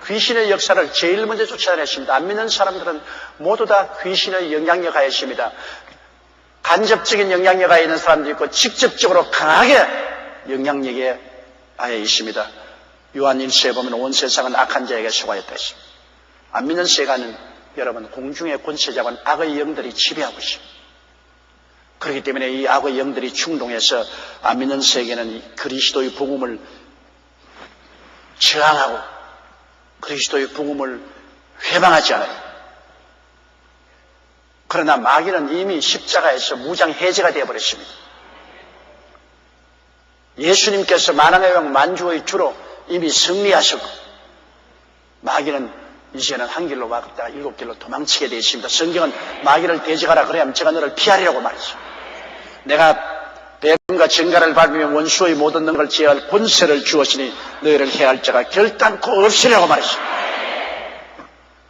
귀신의 역사를 제일 먼저 쫓아냈습니다. 안 믿는 사람들은 모두 다 귀신의 영향력 하에 있습니다. 간접적인 영향력 하에 있는 사람도 있고 직접적으로 강하게 영향력에 하에 있습니다. 요한 1서에 보면 온 세상은 악한 자에게 속하였다 했습니다. 안 믿는 세간은 여러분 공중의 권세자관 악의 영들이 지배하고 있습니다. 그렇기 때문에 이 악의 영들이 충동해서 안 믿는 세계는 그리스도의 복음을 저항하고 그리스도의 복음을 회방하지 않아요. 그러나 마귀는 이미 십자가에서 무장 해제가 되어버렸습니다. 예수님께서 만왕의 왕 만주의 주로 이미 승리하셨고 마귀는 이제는 한 길로 왔다 7길로 도망치게 되어 있습니다. 성경은 마귀를 대적하라 그래야면 제가 너를 피하리라고 말이죠. 내가 뱀과 전갈을 밟으며 원수의 모든 능력을 제어할 권세를 주었으니 너희를 해할 자가 결단코 없으리라고 말이죠.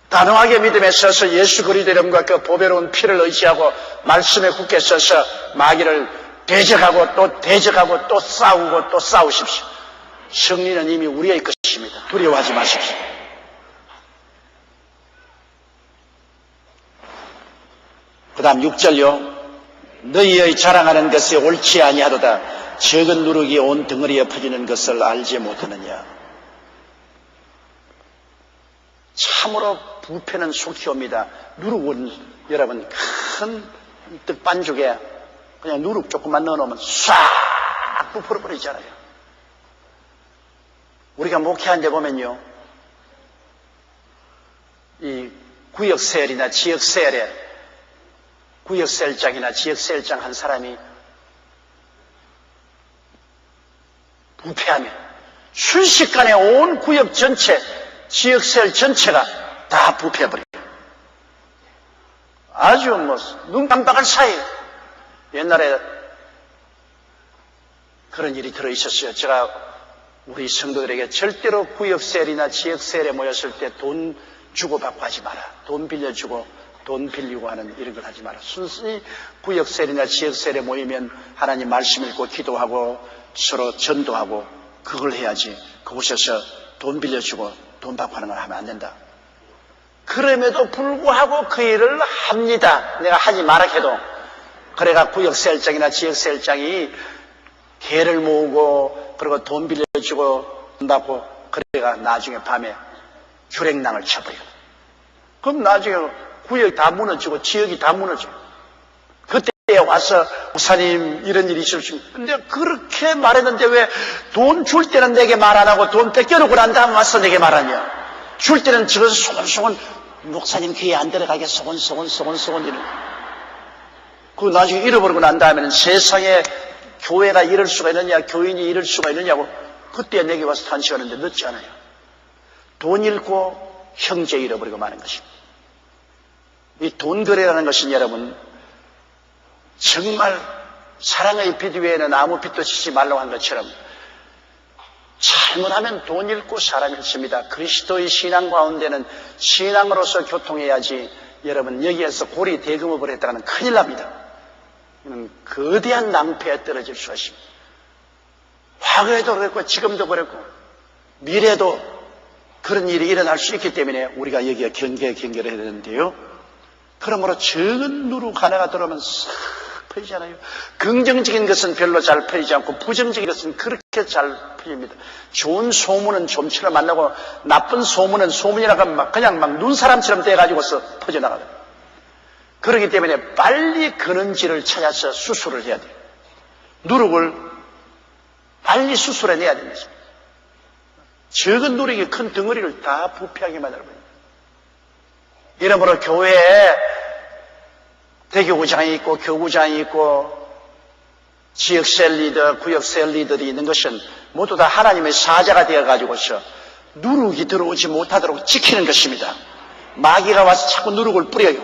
단호하게 믿음에 서서 예수 그리스도 이름과 그 보배로운 피를 의지하고 말씀에 굳게 서서 마귀를 대적하고 또 대적하고 또 싸우고 또 싸우십시오. 승리는 이미 우리의 것입니다. 두려워하지 마십시오. 그 다음 6절요. 너희의 자랑하는 것이 옳지 아니하도다. 적은 누룩이 온 덩어리에 퍼지는 것을 알지 못하느냐. 참으로 부패는 속히 옵니다. 누룩은 여러분 큰 떡반죽에 그냥 누룩 조금만 넣어놓으면 싹 부풀어버리잖아요. 우리가 목회한 데 보면요. 이 구역세일이나 지역세일에 구역세일장이나 지역세일장 한 사람이 부패하면 순식간에 온 구역 전체, 지역세일 전체가 다 부패해버려요. 아주 눈 깜빡할 사이에 옛날에 그런 일이 들어있었어요. 제가 우리 성도들에게 절대로 구역세일이나 지역세일에 모였을 때 돈 주고받고 하지 마라. 돈 빌려주고 돈 빌리고 하는 이런 걸 하지 마라. 순순히 구역셀이나 지역셀에 모이면 하나님 말씀 읽고 기도하고 서로 전도하고 그걸 해야지. 그곳에서 돈 빌려주고 돈 받고 하는 걸 하면 안 된다. 그럼에도 불구하고 그 일을 합니다. 내가 하지 마라 해도. 그래가 구역셀장이나 지역셀장이 개를 모으고 그리고 돈 빌려주고 돈 받고 그래가 나중에 밤에 주랭랑을 쳐버려. 그럼 나중에 구역이 다 무너지고 지역이 다 무너져. 그때 와서 목사님 이런 일이 있을 수 있습니다. 근데 그렇게 말했는데 왜 돈 줄 때는 내게 말 안 하고 돈 뺏겨놓고 난 다음 와서 내게 말하냐. 줄 때는 저기서 소곤소곤 목사님 귀에 안 들어가게 소곤소곤 이런. 그 나중에 잃어버리고 난 다음에는 세상에 교회가 이럴 수가 있느냐 교인이 이럴 수가 있느냐고 그때 내게 와서 탄식하는데 늦지 않아요. 돈 잃고 형제 잃어버리고 마는 것입니다. 이 돈 거래라는 것은 여러분 정말 사랑의 빛 위에는 아무 빛도 치지 말라고 한 것처럼 잘못하면 돈 잃고 사람 잃습니다. 그리스도의 신앙 가운데는 신앙으로서 교통해야지. 여러분 여기에서 고리 대금업을 했다가는 큰일 납니다. 거대한 낭패에 떨어질 수가 있습니다. 과거에도 그랬고 지금도 그랬고 미래도 그런 일이 일어날 수 있기 때문에 우리가 여기에 경계를 해야 되는데요. 그러므로 적은 누룩 하나가 들어오면 싹 퍼지잖아요. 긍정적인 것은 별로 잘 퍼지지 않고 부정적인 것은 그렇게 잘 퍼집니다. 좋은 소문은 좀처럼 만나고 나쁜 소문은 소문이라고 하면 그냥 막 눈사람처럼 돼가지고서 퍼져나가요. 그렇기 때문에 빨리 근원지를 찾아서 수술을 해야 돼요. 누룩을 빨리 수술해내야 되는 것입니다. 적은 누룩이 큰 덩어리를 다 부패하게 만들어버립니다. 이러므로 교회에 대교구장이 있고 교구장이 있고 지역셀 리더, 구역셀 리더들이 있는 것은 모두 다 하나님의 사자가 되어가지고서 누룩이 들어오지 못하도록 지키는 것입니다. 마귀가 와서 자꾸 누룩을 뿌려요.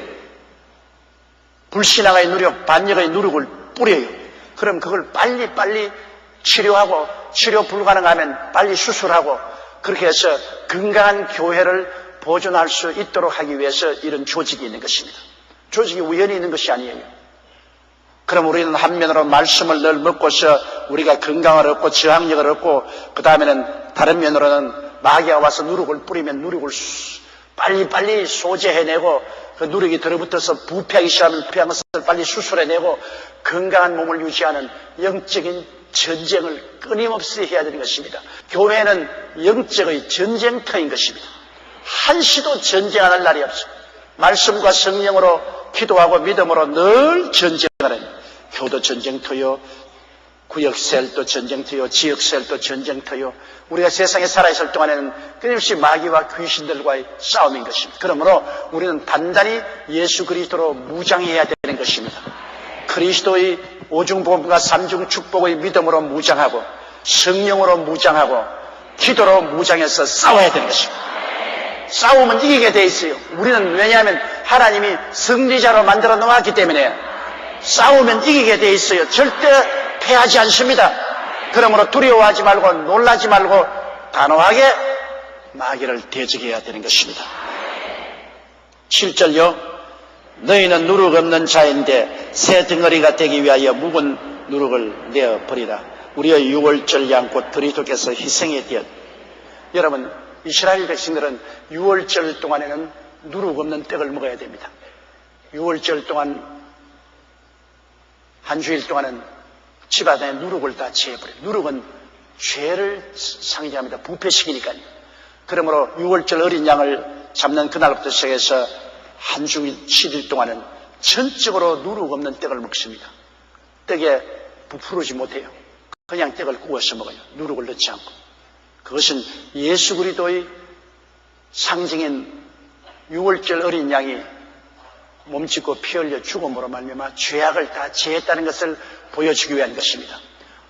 불신앙의 누룩, 반역의 누룩을 뿌려요. 그럼 그걸 빨리 치료하고 치료 불가능하면 빨리 수술하고 그렇게 해서 건강한 교회를 보존할 수 있도록 하기 위해서 이런 조직이 있는 것입니다. 조직이 우연히 있는 것이 아니에요. 그럼 우리는 한면으로 말씀을 늘 먹고서 우리가 건강을 얻고 저항력을 얻고 그 다음에는 다른 면으로는 마귀가 와서 누룩을 뿌리면 누룩을 빨리 소재해내고 그 누룩이 들어붙어서 부패하기 시작하면 부패한 것을 빨리 수술해내고 건강한 몸을 유지하는 영적인 전쟁을 끊임없이 해야 되는 것입니다. 교회는 영적의 전쟁터인 것입니다. 한시도 전쟁 안 할 날이 없어요. 말씀과 성령으로 기도하고 믿음으로 늘 전쟁하는 교도 전쟁터요, 구역셀도 전쟁터요, 지역셀도 전쟁터요. 우리가 세상에 살아있을 동안에는 끊임없이 마귀와 귀신들과의 싸움인 것입니다. 그러므로 우리는 단단히 예수 그리스도로 무장해야 되는 것입니다. 그리스도의 오중복음과 삼중축복의 믿음으로 무장하고 성령으로 무장하고 기도로 무장해서 싸워야 되는 것입니다. 싸우면 이기게 돼 있어요. 우리는 왜냐하면 하나님이 승리자로 만들어 놓았기 때문에 싸우면 이기게 돼 있어요. 절대 패하지 않습니다. 그러므로 두려워하지 말고 놀라지 말고 단호하게 마귀를 대적해야 되는 것입니다. 7절요. 너희는 누룩 없는 자인데 새 덩어리가 되기 위하여 묵은 누룩을 내어버리라. 우리의 유월절 양곧 그리스도께서 희생이 되었. 여러분 이스라엘 백성들은 유월절 동안에는 누룩 없는 떡을 먹어야 됩니다. 유월절 동안 한 주일 동안은 집 안에 누룩을 다 제해버려요. 누룩은 죄를 상징합니다. 부패시키니까요. 그러므로 유월절 어린 양을 잡는 그날부터 시작해서 한 주일 7일 동안은 전적으로 누룩 없는 떡을 먹습니다. 떡에 부풀지 못해요. 그냥 떡을 구워서 먹어요. 누룩을 넣지 않고. 그것은 예수 그리스도의 상징인 유월절 어린 양이 몸짓고 피 흘려 죽음으로 말미암아 죄악을 다 제했다는 것을 보여주기 위한 것입니다.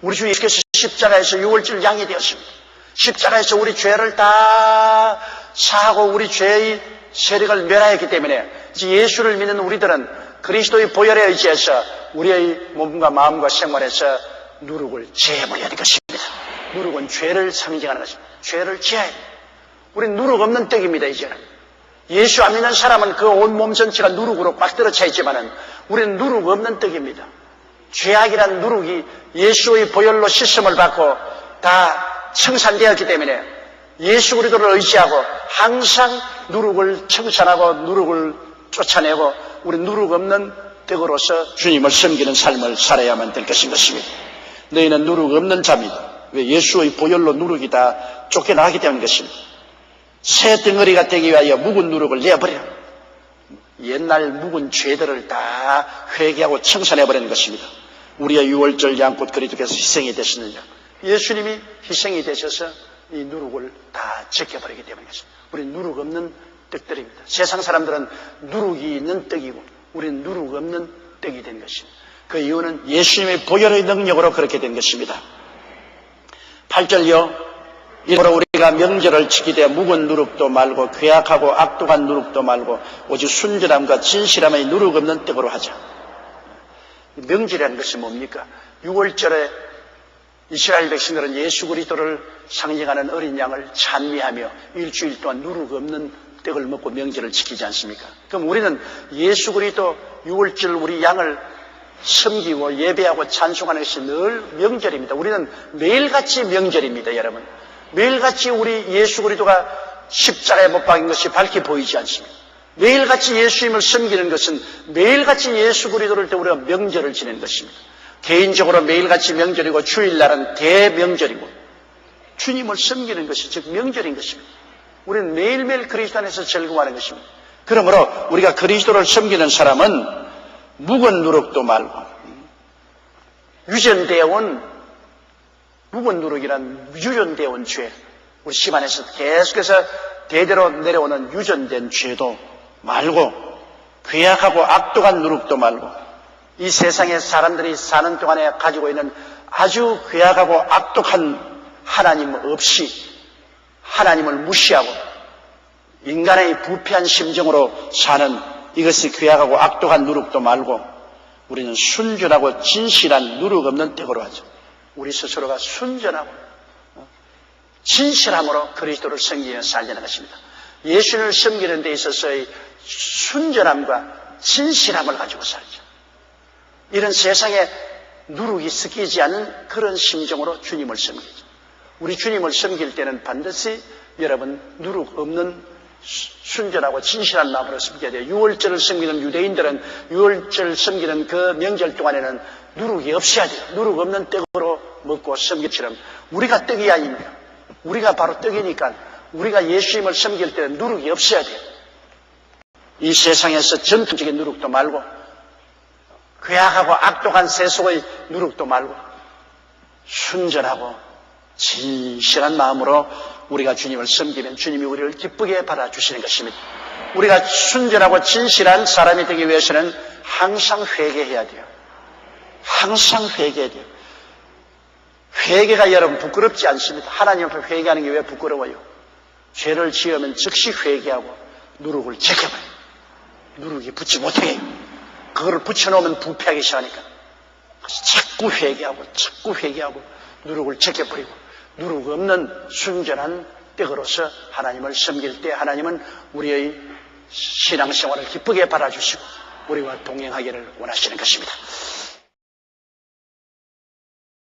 우리 주 예수께서 십자가에서 유월절 양이 되었습니다. 십자가에서 우리 죄를 다 사하고 우리 죄의 세력을 멸하였기 때문에 이제 예수를 믿는 우리들은 그리스도의 보혈에 의지해서 우리의 몸과 마음과 생활에서 누룩을 제해버려야 될 것입니다. 누룩은 죄를 상징하는 것입니다. 죄를 제해야 돼요. 우린 누룩 없는 떡입니다. 이제는 예수 안 믿는 사람은 그 온 몸 전체가 누룩으로 꽉 들어차 있지만은 우리는 누룩 없는 떡입니다. 죄악이란 누룩이 예수의 보혈로 씻음을 받고 다 청산되었기 때문에 예수 그리스도를 의지하고 항상 누룩을 청산하고 누룩을 쫓아내고 우리 누룩 없는 떡으로서 주님을 섬기는 삶을 살아야만 될 것입니다. 너희는 누룩 없는 자입니다. 왜? 예수의 보혈로 누룩이 다 쫓겨나기 때문인 것입니다. 새 덩어리가 되기 위하여 묵은 누룩을 내어버려. 옛날 묵은 죄들을 다 회개하고 청산해버리는 것입니다. 우리의 유월절 양꽃 그리스도께서 희생이 되셨느냐? 예수님이 희생이 되셔서 이 누룩을 다 제껴버리기 때문입니다. 우리는 누룩 없는 떡들입니다. 세상 사람들은 누룩이 있는 떡이고 우리는 누룩 없는 떡이 된 것입니다. 그 이유는 예수님의 보혈의 능력으로 그렇게 된 것입니다. 8절요. 이러므로 우리가 명절을 지키되 묵은 누룩도 말고 괴악하고 악독한 누룩도 말고 오직 순전함과 진실함의 누룩 없는 떡으로 하자. 명절이라는 것이 뭡니까? 6월절에 이스라엘 백성들은 예수 그리스도를 상징하는 어린 양을 찬미하며 일주일 동안 누룩 없는 떡을 먹고 명절을 지키지 않습니까? 그럼 우리는 예수 그리스도 6월절 우리 양을 섬기고 예배하고 찬송하는 것이 늘 명절입니다. 우리는 매일같이 명절입니다, 여러분. 매일같이 우리 예수 그리스도가 십자가에 못 박인 것이 밝게 보이지 않습니다. 매일같이 예수님을 섬기는 것은 매일같이 예수 그리스도를 때 우리가 명절을 지내는 것입니다. 개인적으로 매일같이 명절이고 주일날은 대명절이고 주님을 섬기는 것이 즉 명절인 것입니다. 우리는 매일매일 그리스도 안에서 즐거워하는 것입니다. 그러므로 우리가 그리스도를 섬기는 사람은 묵은 누룩도 말고 유전되어 온 묵은 누룩이란 유전되어 온 죄, 우리 집안에서 계속해서 대대로 내려오는 유전된 죄도 말고 괴악하고 악독한 누룩도 말고 이 세상에 사람들이 사는 동안에 가지고 있는 아주 괴악하고 악독한 하나님 없이 하나님을 무시하고 인간의 부패한 심정으로 사는 이것이 괴악하고 악독한 누룩도 말고 우리는 순전하고 진실한 누룩 없는 떡으로 하죠. 우리 스스로가 순전하고 진실함으로 그리스도를 섬기며 살려는 것입니다. 예수를 섬기는 데 있어서의 순전함과 진실함을 가지고 살죠. 이런 세상에 누룩이 섞이지 않은 그런 심정으로 주님을 섬기죠. 우리 주님을 섬길 때는 반드시 여러분 누룩 없는 순전하고 진실한 마음으로 섬겨야 돼요. 6월절을 섬기는 유대인들은 6월절 섬기는 그 명절 동안에는 누룩이 없어야 돼요. 누룩 없는 떡으로 먹고 섬기처럼 우리가 떡이 아닙니다. 우리가 바로 떡이니까 우리가 예수님을 섬길 때는 누룩이 없어야 돼요. 이 세상에서 전통적인 누룩도 말고 괴악하고 악독한 세속의 누룩도 말고 순전하고 진실한 마음으로 우리가 주님을 섬기면 주님이 우리를 기쁘게 받아주시는 것입니다. 우리가 순전하고 진실한 사람이 되기 위해서는 항상 회개해야 돼요. 항상 회개해야 돼요. 회개가 여러분 부끄럽지 않습니다. 하나님 앞에 회개하는 게 왜 부끄러워요? 죄를 지으면 즉시 회개하고 누룩을 제껴버려요. 누룩이 붙지 못하게 해요. 그거를 붙여놓으면 부패하기 시작하니까 자꾸 회개하고 누룩을 제껴버리고 누룩 없는 순전한 떡으로서 하나님을 섬길 때 하나님은 우리의 신앙생활을 기쁘게 받아주시고 우리와 동행하기를 원하시는 것입니다.